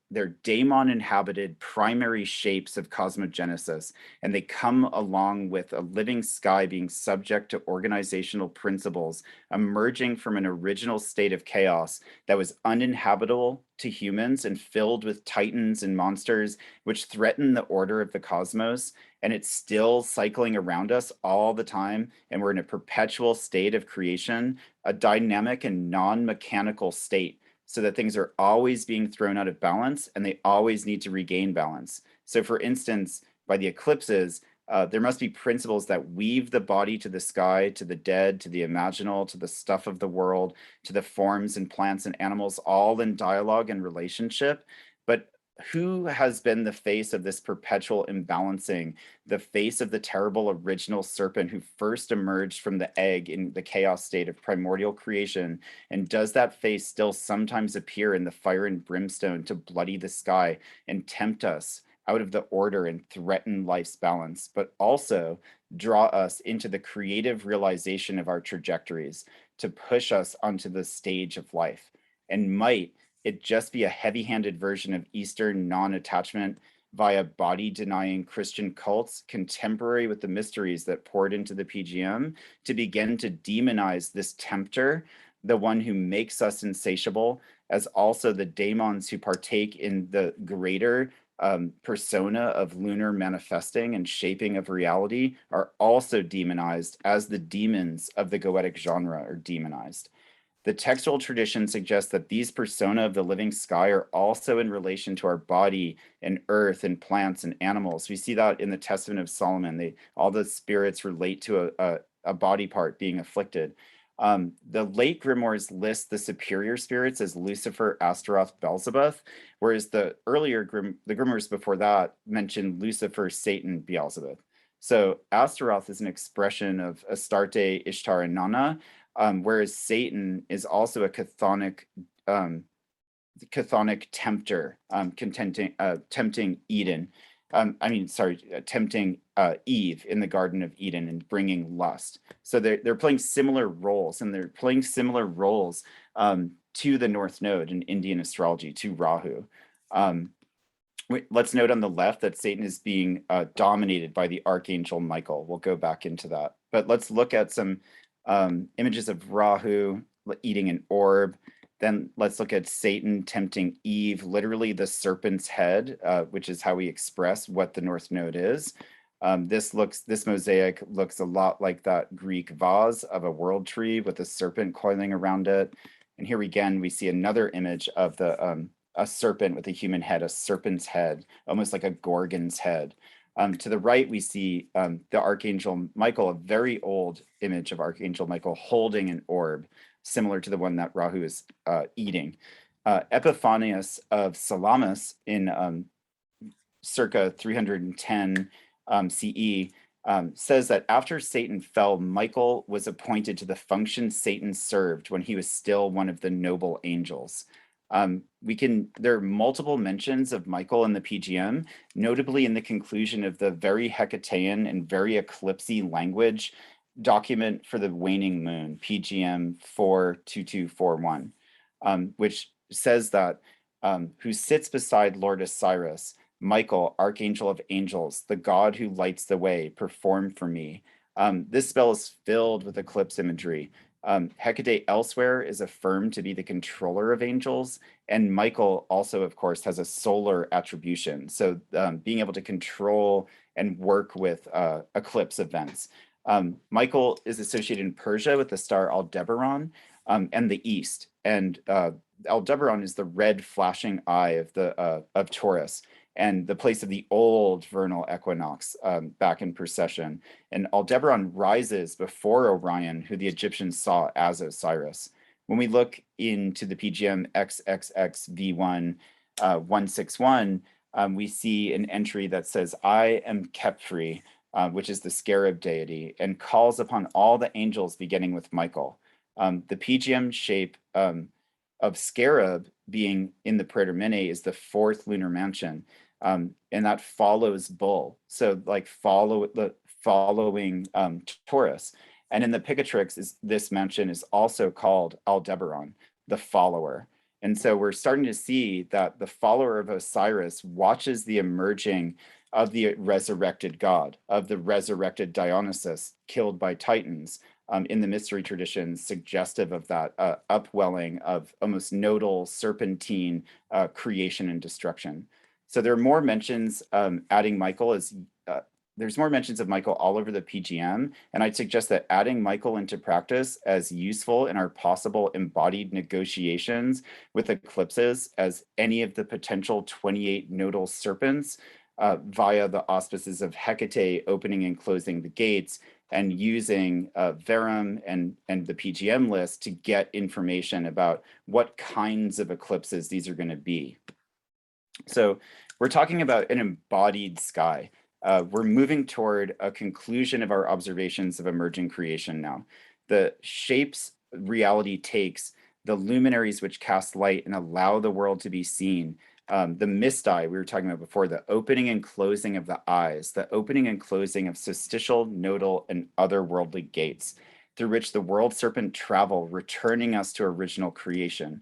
daemon inhabited primary shapes of cosmogenesis, and they come along with a living sky being subject to organizational principles emerging from an original state of chaos that was uninhabitable to humans and filled with titans and monsters which threaten the order of the cosmos, and it's still cycling around us all the time, and we're in a perpetual state of creation, a dynamic and non-mechanical state, so that things are always being thrown out of balance and they always need to regain balance. So for instance, by the eclipses, there must be principles that weave the body to the sky, to the dead, to the imaginal, to the stuff of the world, to the forms and plants and animals, all in dialogue and relationship. But who has been the face of this perpetual imbalancing, the face of the terrible original serpent who first emerged from the egg in the chaos state of primordial creation? And does that face still sometimes appear in the fire and brimstone to bloody the sky and tempt us out of the order and threaten life's balance, but also draw us into the creative realization of our trajectories to push us onto the stage of life? And might it just be a heavy-handed version of Eastern non-attachment via body-denying Christian cults contemporary with the mysteries that poured into the PGM to begin to demonize this tempter, the one who makes us insatiable, as also the daemons who partake in the greater persona of lunar manifesting and shaping of reality are also demonized as the demons of the goetic genre are demonized. The textual tradition suggests that these persona of the living sky are also in relation to our body and earth and plants and animals. We see that in the Testament of Solomon. All the spirits relate to a body part being afflicted. The late grimoires list the superior spirits as Lucifer, Astaroth, Beelzebub, whereas the grimoires before that mentioned Lucifer, Satan, Beelzebub. So Astaroth is an expression of Astarte, Ishtar, and Nana, whereas Satan is also a chthonic tempter, tempting Eden. Tempting Eve in the Garden of Eden and bringing lust. So they're playing similar roles, and they're playing similar roles to the North Node in Indian astrology, to Rahu. let's note on the left that Satan is being dominated by the archangel Michael. We'll go back into that. But let's look at some images of Rahu eating an orb. Then let's look at Satan tempting Eve, literally the serpent's head, which is how we express what the North Node is. This mosaic looks a lot like that Greek vase of a world tree with a serpent coiling around it. And here again, we see another image of the a serpent with a human head, a serpent's head, almost like a gorgon's head. To the right, we see the Archangel Michael, a very old image of Archangel Michael holding an orb, similar to the one that Rahu is eating. Epiphanius of Salamis in circa 310 CE says that after Satan fell, Michael was appointed to the function Satan served when he was still one of the noble angels. There are multiple mentions of Michael in the PGM, notably in the conclusion of the very Hecatean and very eclipsy language document for the waning moon, PGM 42241, which says that who sits beside Lord Osiris, Michael, archangel of angels, the god who lights the way, perform for me. This spell is filled with eclipse imagery. Hecate elsewhere is affirmed to be the controller of angels, and Michael also, of course, has a solar attribution. So being able to control and work with eclipse events. Michael is associated in Persia with the star Aldebaran and the East. And Aldebaran is the red flashing eye of Taurus, and the place of the old vernal equinox back in precession. And Aldebaran rises before Orion, who the Egyptians saw as Osiris. When we look into the PGM XXXV1 161, we see an entry that says, I am Kepri, which is the scarab deity, and calls upon all the angels beginning with Michael. The PGM shape of scarab being in the Praetermene is the fourth lunar mansion. And that follows bull. So like following Taurus. And in the Picatrix, this mansion is also called Aldebaran, the follower. And so we're starting to see that the follower of Osiris watches the emerging of the resurrected god, of the resurrected Dionysus killed by Titans, in the mystery traditions, suggestive of that upwelling of almost nodal serpentine creation and destruction. So there are more mentions adding Michael as there's more mentions of Michael all over the PGM, and I'd suggest that adding Michael into practice as useful in our possible embodied negotiations with eclipses as any of the potential 28 nodal serpents via the auspices of Hecate opening and closing the gates, and using Verum and the PGM list to get information about what kinds of eclipses these are going to be. So we're talking about an embodied sky. We're moving toward a conclusion of our observations of emerging creation now. The shapes reality takes, the luminaries which cast light and allow the world to be seen, the mysti we were talking about before, the opening and closing of the eyes, the opening and closing of solstitial, nodal, and otherworldly gates, through which the world serpent travel, returning us to original creation.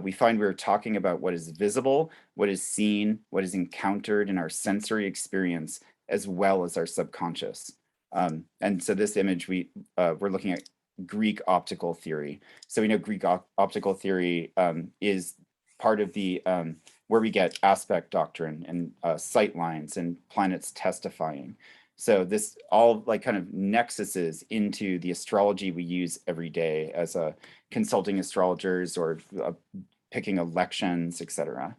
We find we're talking about what is visible, what is seen, what is encountered in our sensory experience, as well as our subconscious. And so this image, we're looking at Greek optical theory. So we know Greek optical theory is part of the, where we get aspect doctrine and sight lines and planets testifying. So this all like kind of nexuses into the astrology we use every day as consulting astrologers or picking elections, etc.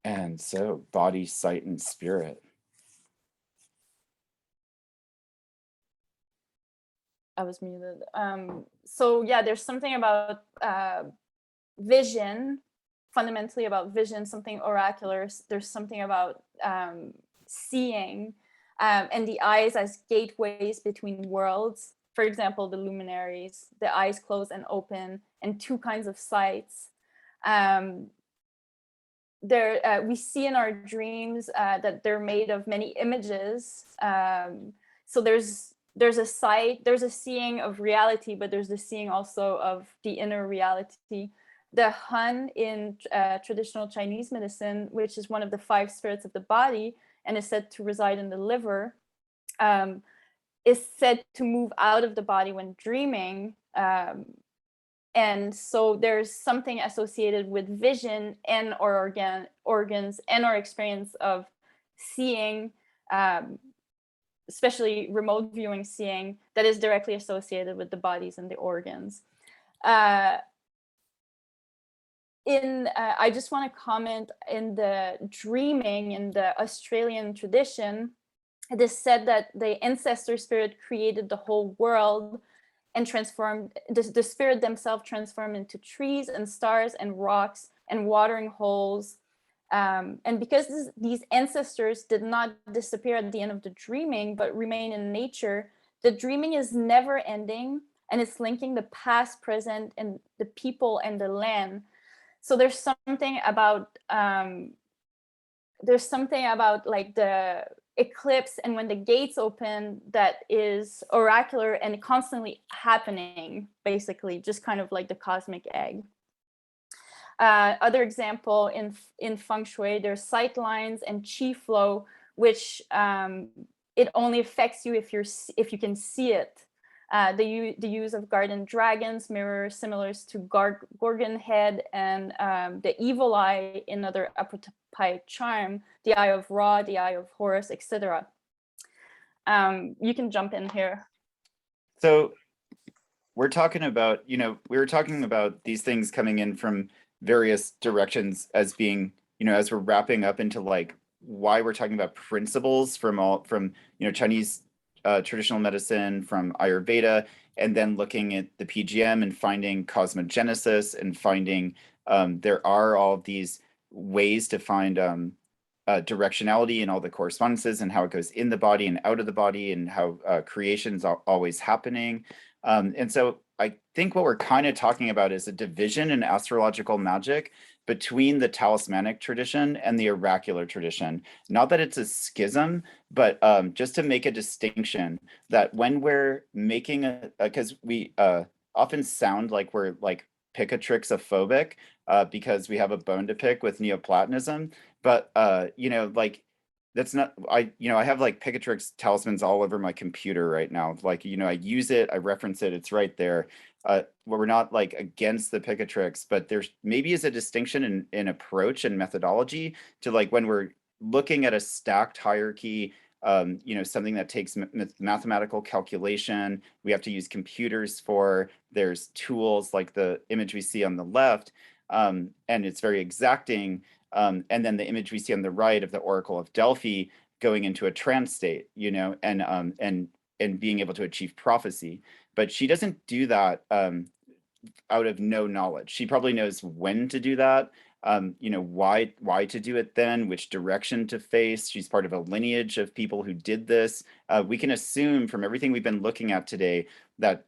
And so body, sight, and spirit. I was muted. So yeah, there's something about vision, fundamentally about vision, something oracular. There's something about seeing, and the eyes as gateways between worlds. For example, the luminaries, the eyes close and open, and two kinds of sights. We see in our dreams that they're made of many images. So there's a sight, there's a seeing of reality, but there's the seeing also of the inner reality. the hun in traditional Chinese medicine, which is one of the 5 spirits of the body and is said to reside in the liver, is said to move out of the body when dreaming. And so there's something associated with vision and or organs and our experience of seeing, especially remote viewing seeing, that is directly associated with the bodies and the organs. I just want to comment in the dreaming in the Australian tradition, it is said that the ancestor spirit created the whole world and transformed, the spirit themselves transformed into trees and stars and rocks and watering holes. And because these ancestors did not disappear at the end of the dreaming, but remain in nature, the dreaming is never ending, and it's linking the past, present, and the people and the land. So there's something about like the eclipse and when the gates open that is oracular and constantly happening, basically, just kind of like the cosmic egg. Other example in feng shui, there's sight lines and qi flow, which it only affects you if you can see it. The use of guardian dragons mirror similars to Gorgon head and the evil eye in other apotropaic charm, the eye of Ra, the eye of Horus, etc. You can jump in here. So we're talking about, we were talking about these things coming in from various directions as being, as we're wrapping up into like why we're talking about principles from Chinese traditional medicine, from Ayurveda, and then looking at the PGM and finding cosmogenesis and finding there are all these ways to find directionality and all the correspondences and how it goes in the body and out of the body and how creation's always happening. And so I think what we're kind of talking about is a division in astrological magic between the talismanic tradition and the oracular tradition. Not that it's a schism, but just to make a distinction that when we're making because we often sound like we're like Picatrixophobic because we have a bone to pick with Neoplatonism, but like that's not, I have like Picatrix talismans all over my computer right now. Like, I use it, I reference it, it's right there. We're not like against the Picatrix, but there's maybe is a distinction in approach and methodology to like when we're looking at a stacked hierarchy, something that takes mathematical calculation, we have to use computers for, there's tools like the image we see on the left, and it's very exacting. And then the image we see on the right of the Oracle of Delphi going into a trance state, and being able to achieve prophecy. But she doesn't do that out of no knowledge. She probably knows when to do that, why to do it then, which direction to face. She's part of a lineage of people who did this. We can assume from everything we've been looking at today that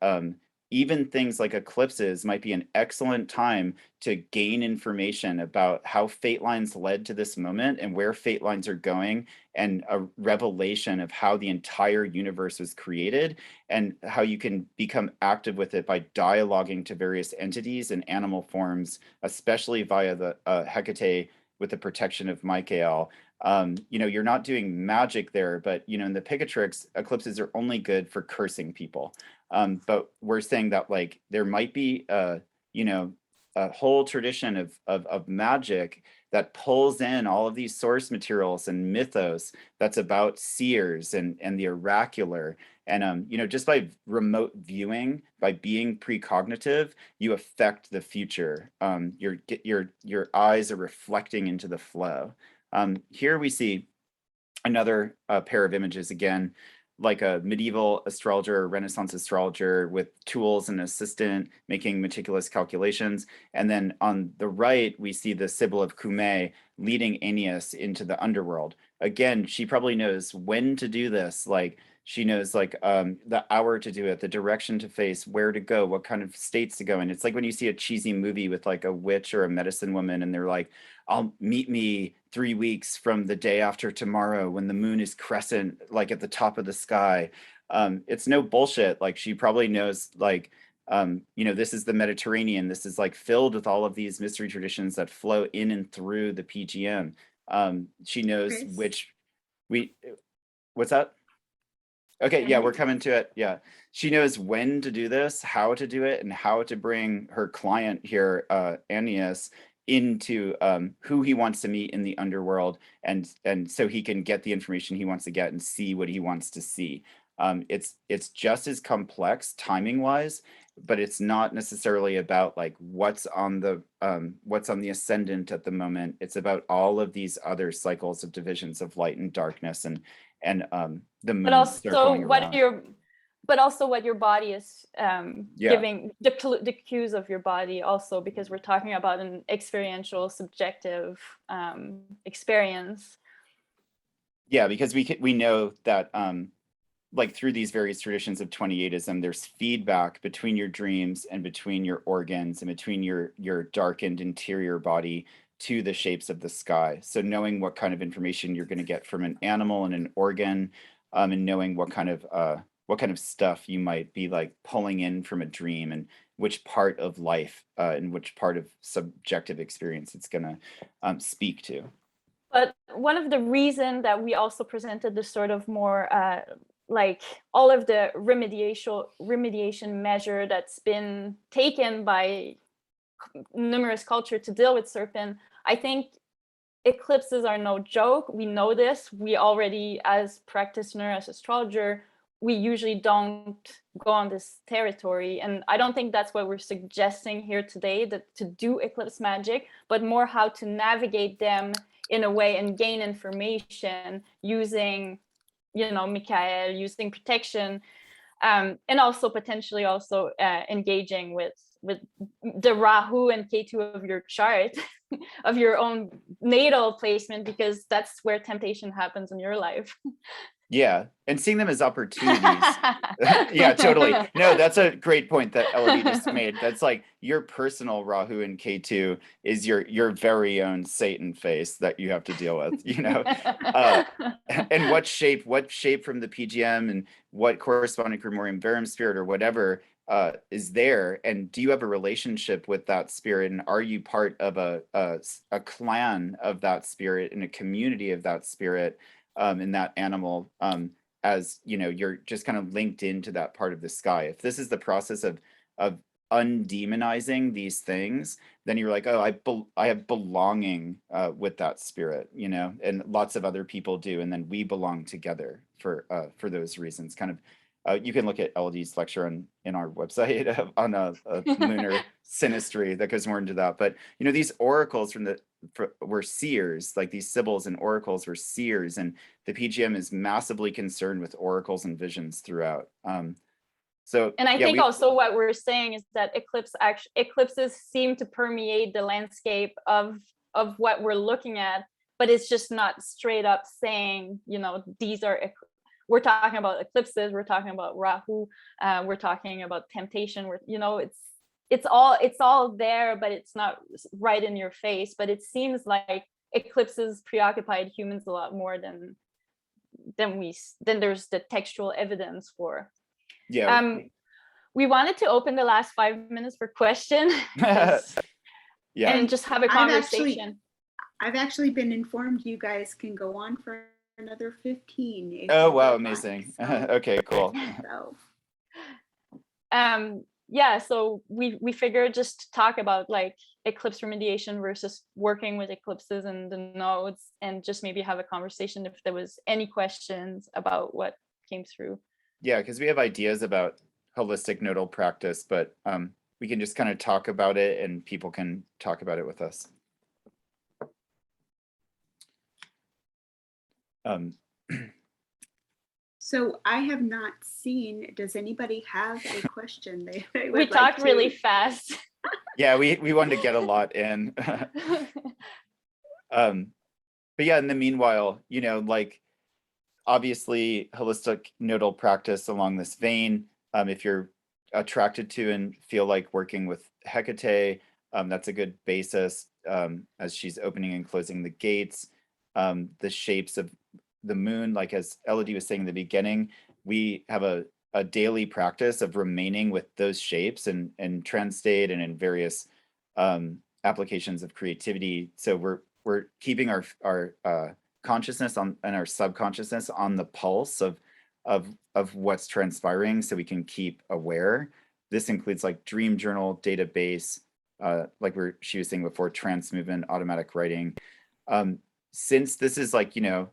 even things like eclipses might be an excellent time to gain information about how fate lines led to this moment and where fate lines are going, and a revelation of how the entire universe was created and how you can become active with it by dialoguing to various entities and animal forms, especially via the Hecate with the protection of Michael. You're not doing magic there, but in the Picatrix, eclipses are only good for cursing people. But we're saying that like there might be a whole tradition of magic that pulls in all of these source materials and mythos that's about seers and the oracular. And just by remote viewing, by being precognitive, you affect the future. Your eyes are reflecting into the flow. Here we see another pair of images again, like a medieval astrologer or Renaissance astrologer with tools and assistant making meticulous calculations. And then on the right, we see the Sibyl of Cumae leading Aeneas into the underworld. Again, she probably knows when to do this. Like she knows like the hour to do it, the direction to face, where to go, what kind of states to go in. It's like when you see a cheesy movie with like a witch or a medicine woman and they're like, I'll meet me 3 weeks from the day after tomorrow when the moon is crescent, like at the top of the sky. It's no bullshit. Like she probably knows like This is the Mediterranean. This is like filled with all of these mystery traditions that flow in and through the PGM. She knows what's that? Okay, yeah, we're coming to it. Yeah. She knows when to do this, how to do it, and how to bring her client here, Aeneas, into who he wants to meet in the underworld, and so he can get the information he wants to get and see what he wants to see. It's just as complex timing wise, but it's not necessarily about like what's on the ascendant at the moment. It's about all of these other cycles of divisions of light and darkness, and the moon circling around. But also what your body is giving, the cues of your body also, because we're talking about an experiential, subjective experience. Yeah, because we know that like through these various traditions of 28ism, there's feedback between your dreams and between your organs and between your darkened interior body to the shapes of the sky. So knowing what kind of information you're going to get from an animal and an organ, and knowing what kind of stuff you might be like pulling in from a dream, and which part of life and which part of subjective experience it's going to speak to. But one of the reasons that we also presented this sort of more like all of the remediation measure that's been taken by numerous culture to deal with serpent, I think eclipses are no joke. We know this. We already, as practitioner, as astrologer, we usually don't go on this territory. And I don't think that's what we're suggesting here today, that to do eclipse magic, but more how to navigate them in a way and gain information using, Michael, using protection, and also potentially also engaging with the Rahu and Ketu of your chart, of your own natal placement, because that's where temptation happens in your life. Yeah, and seeing them as opportunities. Yeah, totally. No, that's a great point that Elodie just made. That's like your personal Rahu and Ketu is your very own Satan face that you have to deal with, and what shape from the PGM and what corresponding Grimorium Verum spirit or whatever is there, and do you have a relationship with that spirit, and are you part of a clan of that spirit and a community of that spirit? In that animal, as you're just kind of linked into that part of the sky. If this is the process of undemonizing these things, then you're like, oh, I have belonging with that spirit, and lots of other people do, and then we belong together for those reasons. Kind of, you can look at Elodie's lecture in our website on a lunar synastry that goes more into that. But these oracles were seers, like these sibyls and oracles were seers, and the PGM is massively concerned with oracles and visions throughout. And I think also what we're saying is that eclipses seem to permeate the landscape of what we're looking at, but it's just not straight up saying, these are we're talking about eclipses, we're talking about Rahu, we're talking about temptation, it's all there, but it's not right in your face. But it seems like eclipses preoccupied humans a lot more than there's the textual evidence for. Yeah. We wanted to open the last 5 minutes for questions. Yeah. And just have a conversation. I've actually been informed you guys can go on for another 15. Oh wow, amazing. Okay, cool. So we figured just talk about like eclipse remediation versus working with eclipses and the nodes, and just maybe have a conversation if there was any questions about what came through. Yeah, because we have ideas about holistic nodal practice, but we can just kind of talk about it and people can talk about it with us. So I have not seen, does anybody have a question they would we talked really fast. Yeah, we wanted to get a lot in. But yeah, in the meanwhile, like obviously holistic nodal practice along this vein, if you're attracted to and feel like working with Hecate, that's a good basis as she's opening and closing the gates. The shapes of the moon, like as Elodie was saying in the beginning, we have a a daily practice of remaining with those shapes and trance state and in various applications of creativity. So we're keeping our consciousness on and our subconsciousness on the pulse of what's transpiring, so we can keep aware. This includes like dream journal, database, like she was saying before, trance movement, automatic writing. Since this is like, you know,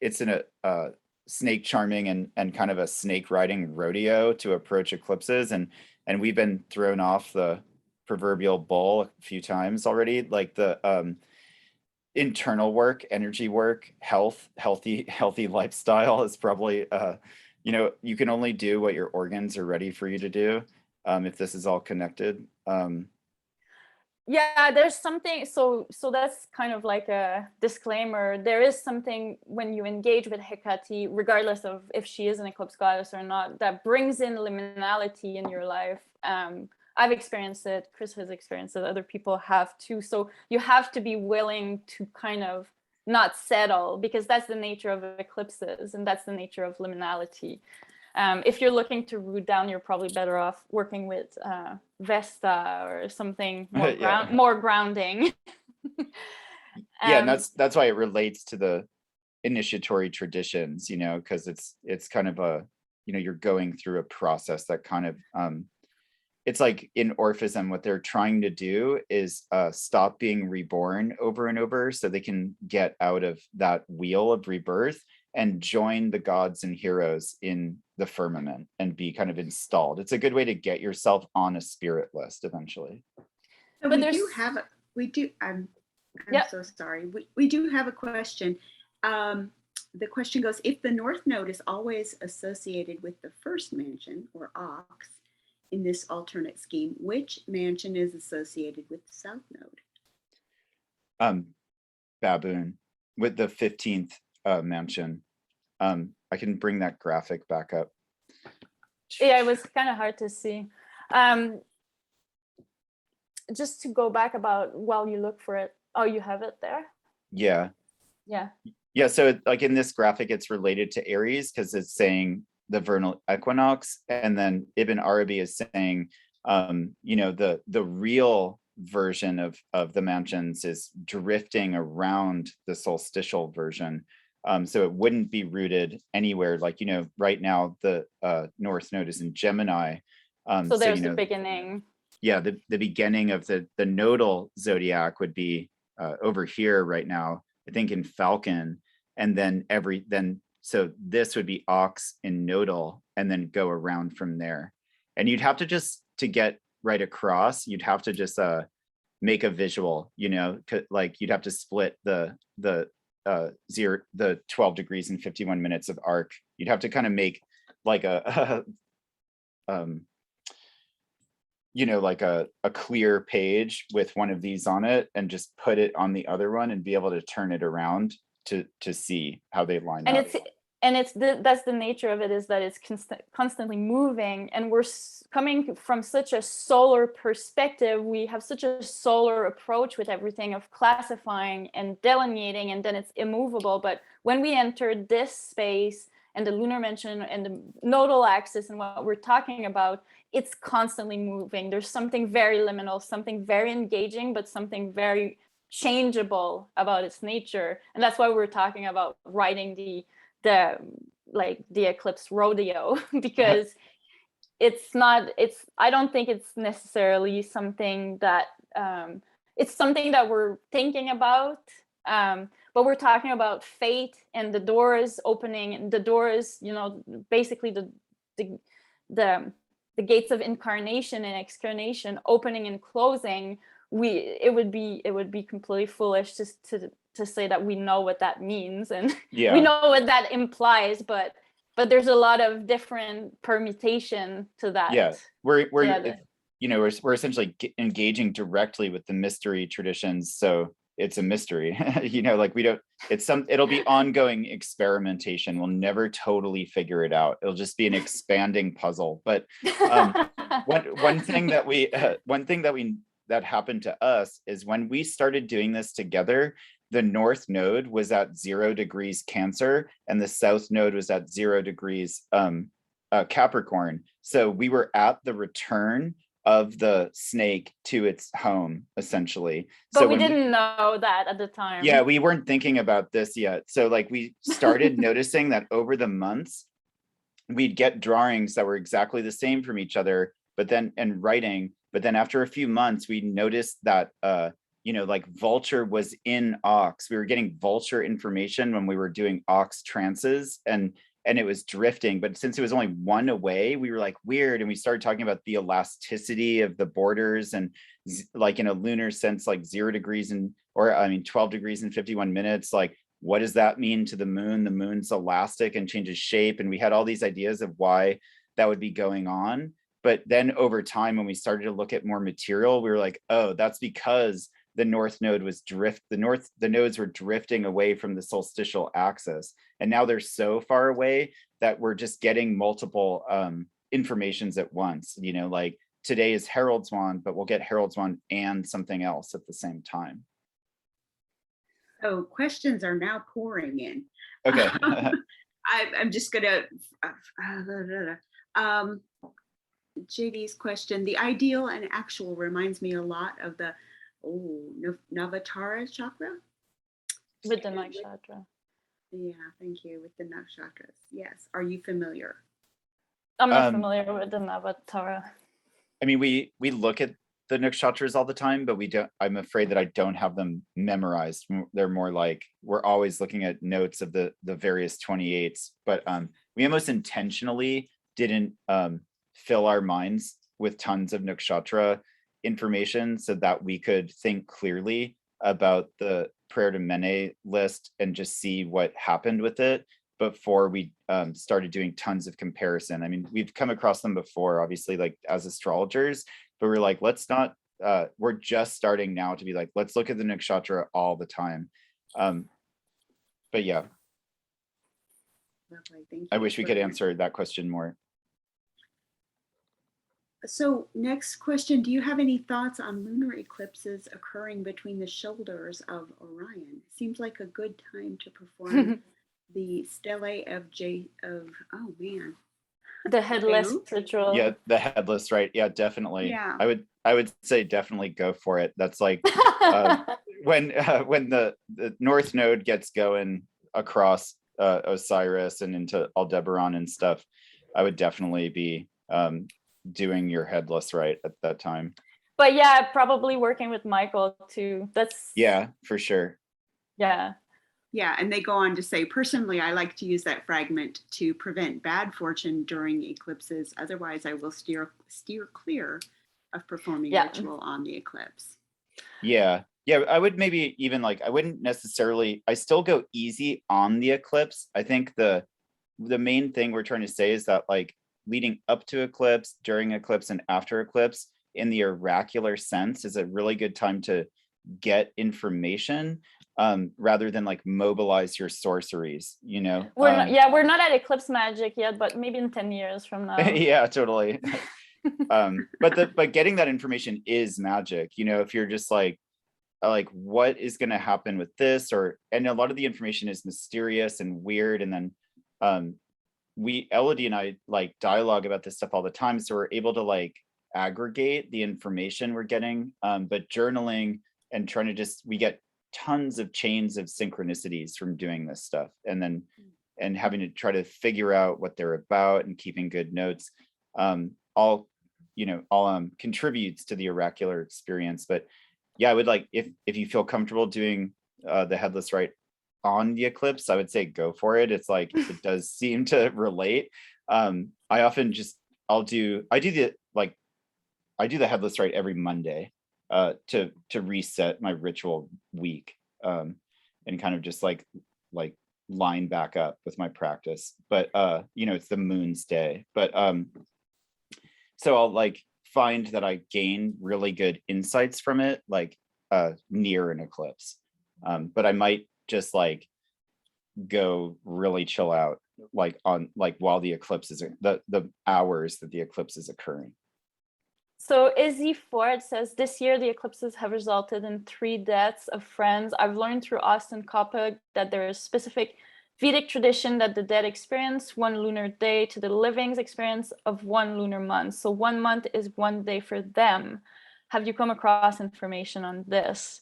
it's in a snake charming and kind of a snake riding rodeo to approach eclipses, and we've been thrown off the proverbial bull a few times already. Like the internal work, energy work, healthy lifestyle is probably you know, you can only do what your organs are ready for you to do, if this is all connected. Yeah, there's something, so that's kind of like a disclaimer. There is something when you engage with Hecate, regardless of if she is an eclipse goddess or not, that brings in liminality in your life. I've experienced it, Chris has experienced it, other people have too. So you have to be willing to kind of not settle, because that's the nature of eclipses and that's the nature of liminality. If you're looking to root down, you're probably better off working with Vesta or something more, Yeah. more grounding. Yeah, and that's why it relates to the initiatory traditions, you know, because it's kind of a, you know, you're going through a process that kind of it's like in Orphism, what they're trying to do is stop being reborn over and over, so they can get out of that wheel of rebirth and join the gods and heroes in the firmament and be kind of installed. It's a good way to get yourself on a spirit list eventually. So but I'm Yep. so sorry. We do have a question. The question goes, if the North Node is always associated with the first mansion, or ox, in this alternate scheme, which mansion is associated with the South Node? Baboon, with the 15th mansion. I can bring that graphic back up. Yeah, it was kind of hard to see. Just to go back about while you look for it. Oh, you have it there? Yeah. Yeah. So like in this graphic, it's related to Aries because it's saying the vernal equinox, and then Ibn Arabi is saying, you know, the real version of the mansions is drifting around the solstitial version. So it wouldn't be rooted anywhere. Like, you know, right now the North Node is in Gemini. So there's you know, the beginning. Yeah, the beginning of the nodal zodiac would be over here right now, I think in Falcon, and then so this would be ox in nodal, and then go around from there. And you'd have to just, to get right across, you'd have to just make a visual, you know, like you'd have to split the 12 degrees and 51 minutes of arc. You'd have to kind of make like a you know, like a clear page with one of these on it, and just put it on the other one and be able to turn it around to see how they line up. That's the nature of it, is that it's constantly moving, and we're coming from such a solar perspective. We have such a solar approach with everything, of classifying and delineating, and then it's immovable. But when we enter this space and the lunar mansion and the nodal axis and what we're talking about, it's constantly moving. There's something very liminal, something very engaging, but something very changeable about its nature. And that's why we're talking about writing the eclipse rodeo, because I don't think it's necessarily something that it's something that we're thinking about, but we're talking about fate and the doors opening. The doors, you know, basically the gates of incarnation and excarnation opening and closing. It would be completely foolish just to say that we know what that means, and we know what that implies, but there's a lot of different permutation to that. Yeah, we're you know, we're essentially engaging directly with the mystery traditions, so it's a mystery. You know, like it'll be ongoing experimentation. We'll never totally figure it out. It'll just be an expanding puzzle. But one thing that happened to us is when we started doing this together, the North Node was at 0 degrees Cancer, and the South Node was at 0 degrees Capricorn. So we were at the return of the snake to its home, essentially. But so we didn't know that at the time. Yeah, we weren't thinking about this yet. So like we started noticing that over the months, we'd get drawings that were exactly the same from each other, but then and writing. But then after a few months, we noticed that like vulture was in ox. We were getting vulture information when we were doing ox trances, and it was drifting. But since it was only one away, we were like weird, and we started talking about the elasticity of the borders, and like in a lunar sense, like 0 degrees 12 degrees and 51 minutes, like what does that mean to the moon? The moon's elastic and changes shape. And we had all these ideas of why that would be going on. But then over time, when we started to look at more material, we were like, oh, that's because the north node was the nodes were drifting away from the solstitial axis. And now they're so far away that we're just getting multiple informations at once. Like today is Harold's Wand, but we'll get Harold's Wand and something else at the same time. So questions are now pouring in. Okay. I'm just gonna, JD's question, the ideal and actual reminds me a lot of the Navatara chakra. With the nakshatra. Yeah, thank you. With the nakshatras. Yes. Are you familiar? I'm not familiar with the Navatara. I mean, we look at the nakshatras all the time, but we don't. I'm afraid that I don't have them memorized. They're more like we're always looking at notes of the various 28s, but we almost intentionally didn't fill our minds with tons of nakshatra information so that we could think clearly about the prayer to Mene list and just see what happened with it before we started doing tons of comparison. I mean, we've come across them before, obviously, like as astrologers, but we're like, let's not, we're just starting now to be like, let's look at the nakshatra all the time. But yeah. Lovely. Thank you. I wish we could answer that question more. So next question, do you have any thoughts on lunar eclipses occurring between the shoulders of Orion? Seems like a good time to perform the stele of oh man. The headless ritual. Yeah, the headless, right? Yeah, definitely. Yeah. I would say definitely go for it. That's like when the North Node gets going across Osiris and into Aldebaran and stuff, I would definitely be doing your headless right at that time. But yeah, probably working with Michael too. Yeah, for sure. Yeah. Yeah, and they go on to say, personally, I like to use that fragment to prevent bad fortune during eclipses. Otherwise, I will steer clear of performing ritual on the eclipse. Yeah, I would maybe even I wouldn't necessarily, I still go easy on the eclipse. I think the main thing we're trying to say is that leading up to eclipse, during eclipse, and after eclipse, in the oracular sense, is a really good time to get information rather than mobilize your sorceries, we're not at eclipse magic yet, but maybe in 10 years from now. Yeah, totally. But getting that information is magic, if you're just like what is going to happen with this, and a lot of the information is mysterious and weird, and then Elodie and I dialogue about this stuff all the time, so we're able to aggregate the information we're getting, but journaling and trying to we get tons of chains of synchronicities from doing this stuff, and having to try to figure out what they're about and keeping good notes, all contributes to the oracular experience. But yeah, I would if you feel comfortable doing the headless rite on the eclipse, I would say go for it. It's it does seem to relate. I often I do the headless rite every Monday to reset my ritual week, and kind of just line back up with my practice. But it's the moon's day. But so I'll find that I gain really good insights from it near an eclipse. But I might just go really chill out while the eclipse is the hours that the eclipse is occurring. So Izzy Ford says, this year the eclipses have resulted in 3 deaths of friends. I've learned through Austin Coppock that there are specific Vedic tradition that the dead experience one lunar day to the living's experience of one lunar month. So 1 month is 1 day for them. Have you come across information on this?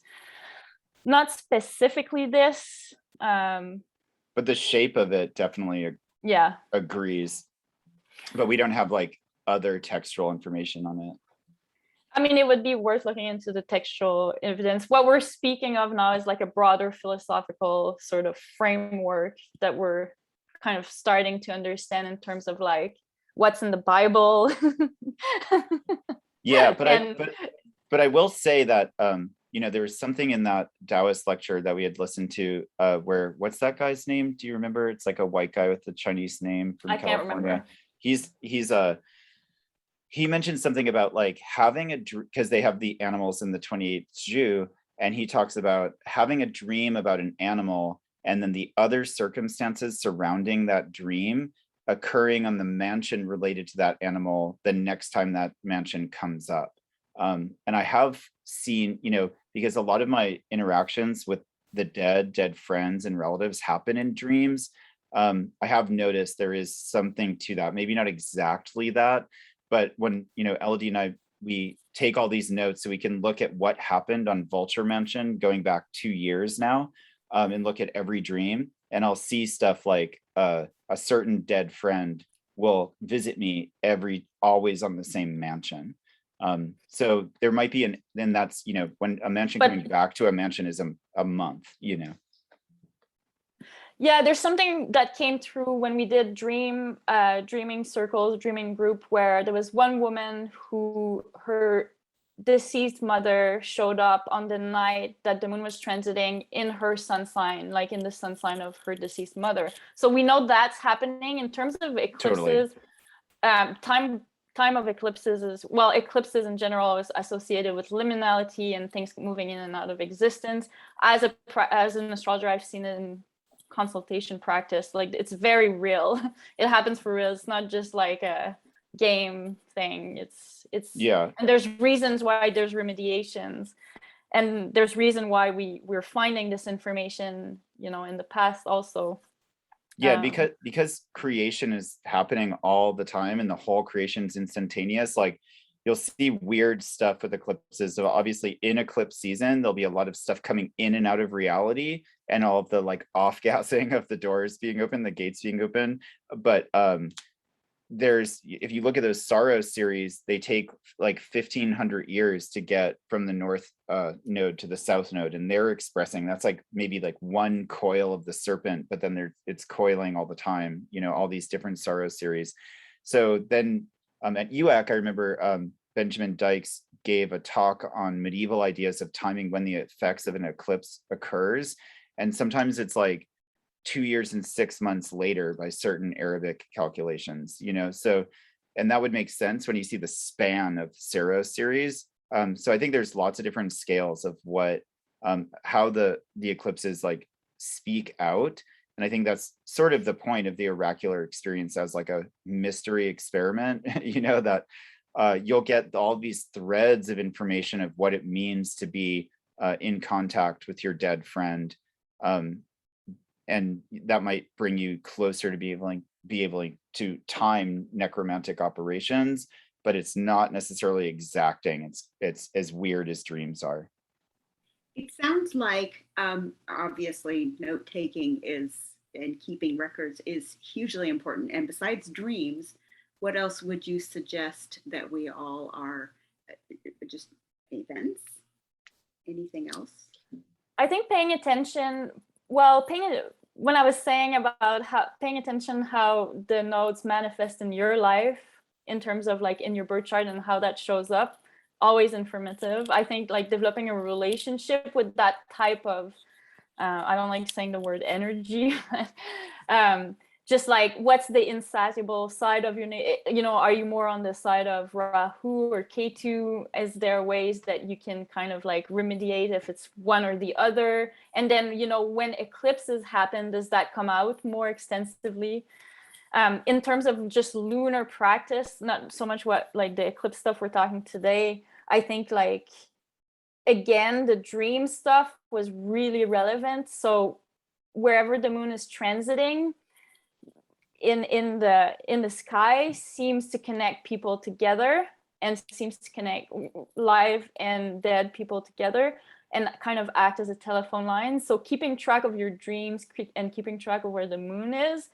Not specifically this. But the shape of it definitely Yeah. agrees. But we don't have like other textual information on it. I mean, it would be worth looking into the textual evidence. What we're speaking of now is like a broader philosophical sort of framework that we're kind of starting to understand in terms of like what's in the Bible. Yeah, but I will say that there was something in that Taoist lecture that we had listened to where, what's that guy's name? Do you remember? It's like a white guy with a Chinese name from California. Can't remember. He mentioned something about like having a dream, because they have the animals in the 28th Ju, and he talks about having a dream about an animal and then the other circumstances surrounding that dream occurring on the mansion related to that animal the next time that mansion comes up. And I have seen, because a lot of my interactions with the dead friends and relatives happen in dreams. I have noticed there is something to that, maybe not exactly that, but when, Elodie and I, we take all these notes so we can look at what happened on Vulture Mansion going back 2 years now, and look at every dream. And I'll see stuff like a certain dead friend will visit me always on the same mansion. So there might be then that's, when a mansion coming back to a mansion is a month, Yeah, there's something that came through when we did dreaming circles, dreaming group, where there was one woman who her deceased mother showed up on the night that the moon was transiting in her sun sign, like in the sun sign of her deceased mother. So we know that's happening. In terms of eclipses. Totally. Time of eclipses eclipses in general is associated with liminality and things moving in and out of existence. As an astrologer, I've seen it in consultation practice. Like, it's very real. It happens for real. It's not just like a game thing. It's yeah. And there's reasons why there's remediations, and there's reason why we're finding this information, in the past also. Yeah, because creation is happening all the time and the whole creation is instantaneous. Like, you'll see weird stuff with eclipses. So obviously in eclipse season, there'll be a lot of stuff coming in and out of reality, and all of the like off-gassing of the doors being open, the gates being open. But if you look at those Saros series, they take like 1,500 years to get from the north node to the south node, and they're expressing that's like maybe like one coil of the serpent, but then it's coiling all the time, all these different Saros series. So then at UAC, I remember Benjamin Dykes gave a talk on medieval ideas of timing when the effects of an eclipse occurs, and sometimes it's like 2 years and 6 months later by certain Arabic calculations, so, and that would make sense when you see the span of Saros series. So I think there's lots of different scales of what, how the eclipses like speak out. And I think that's sort of the point of the oracular experience as like a mystery experiment, that you'll get all these threads of information of what it means to be in contact with your dead friend. And that might bring you closer to be able to time necromantic operations, but it's not necessarily exacting. It's as weird as dreams are. It sounds like obviously note taking and keeping records is hugely important. And besides dreams, what else would you suggest that we all are just events? Anything else? I think paying attention. Well, when I was saying about paying attention how the nodes manifest in your life in terms of like in your birth chart and how that shows up, always informative. I think like developing a relationship with that type of, I don't like saying the word energy, just like what's the insatiable side of your, are you more on the side of Rahu or Ketu? Is there ways that you can kind of like remediate if it's one or the other? And then, when eclipses happen, does that come out more extensively? In terms of just lunar practice, not so much what like the eclipse stuff we're talking today, I think like, again, the dream stuff was really relevant. So wherever the moon is transiting in the sky seems to connect people together and seems to connect live and dead people together and kind of act as a telephone line. So keeping track of your dreams and keeping track of where the moon is,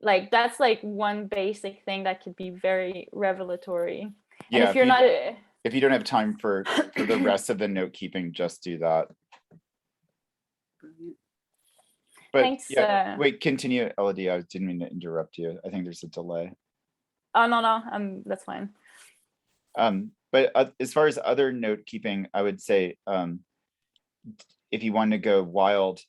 like that's like one basic thing that could be very revelatory. Yeah, and if you're not if you don't have time for the rest of the note keeping, just do that. Brilliant. But Thanks, yeah, wait, continue, Elodie. I didn't mean to interrupt you. I think there's a delay. Oh no, that's fine. But as far as other note keeping, I would say if you want to go wild,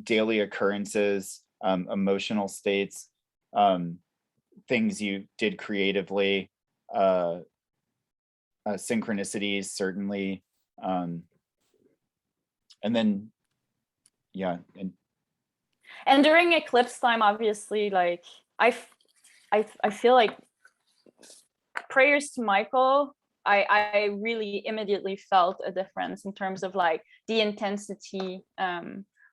daily occurrences, emotional states, things you did creatively, synchronicities, certainly, and then yeah, and during eclipse time, obviously, like I feel like prayers to Michael, I really immediately felt a difference in terms of like the intensity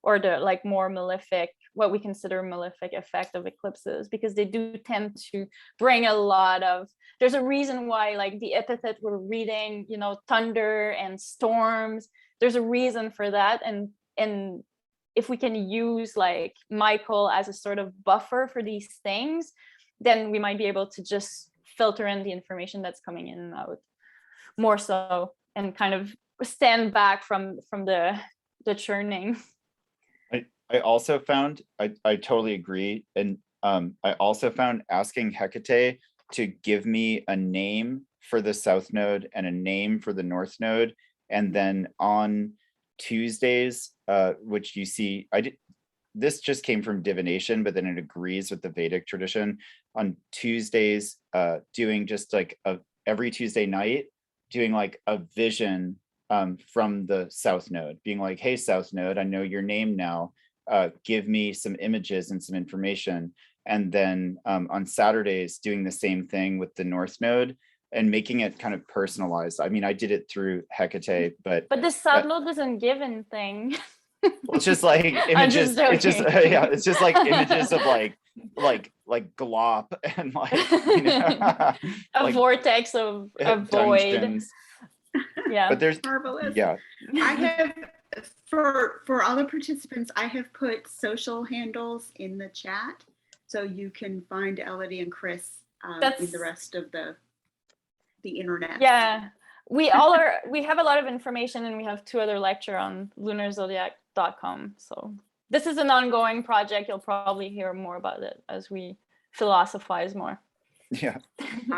or the like more malefic, what we consider malefic effect of eclipses, because they do tend to bring a lot of, there's a reason why like the epithet we're reading, you know, thunder and storms, there's a reason for that. And if we can use like Michael as a sort of buffer for these things, then we might be able to just filter in the information that's coming in and out more so, and kind of stand back from the churning. I also found, I totally agree. And I also found asking Hecate to give me a name for the South Node and a name for the North Node. And then on Tuesdays, which you see, this just came from divination, but then it agrees with the Vedic tradition. On Tuesdays, doing just like every Tuesday night, doing like a vision from the South Node, being like, hey, South Node, I know your name now. Give me some images and some information. And then on Saturdays, doing the same thing with the North Node and making it kind of personalized. I mean, I did it through Hecate, but the South Node doesn't give anything. Well, it's just like images. It's just yeah, it's just like images of like glop and like, you know, a like, vortex of a void. Yeah, but there's marvelous. Yeah, I have for all the participants, I have put social handles in the chat, so you can find Elodie and Chris in the rest of the internet. Yeah, we have a lot of information, and we have 2 other lectures on lunarzodiac.com. So this is an ongoing project. You'll probably hear more about it as we philosophize more. Yeah.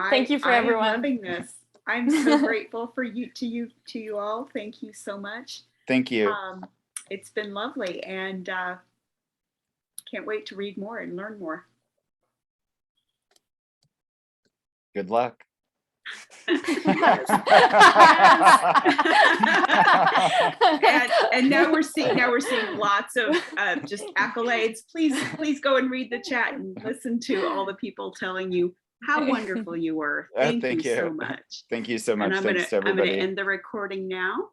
Thank you for everyone. I'm loving this. I'm so grateful for to you all. Thank you so much. Thank you. It's been lovely, and can't wait to read more and learn more. Good luck. and now we're seeing lots of just accolades. Please go and read the chat and listen to all the people telling you how wonderful you were. Thank you so much. Thank you so much. And I'm going to end the recording now.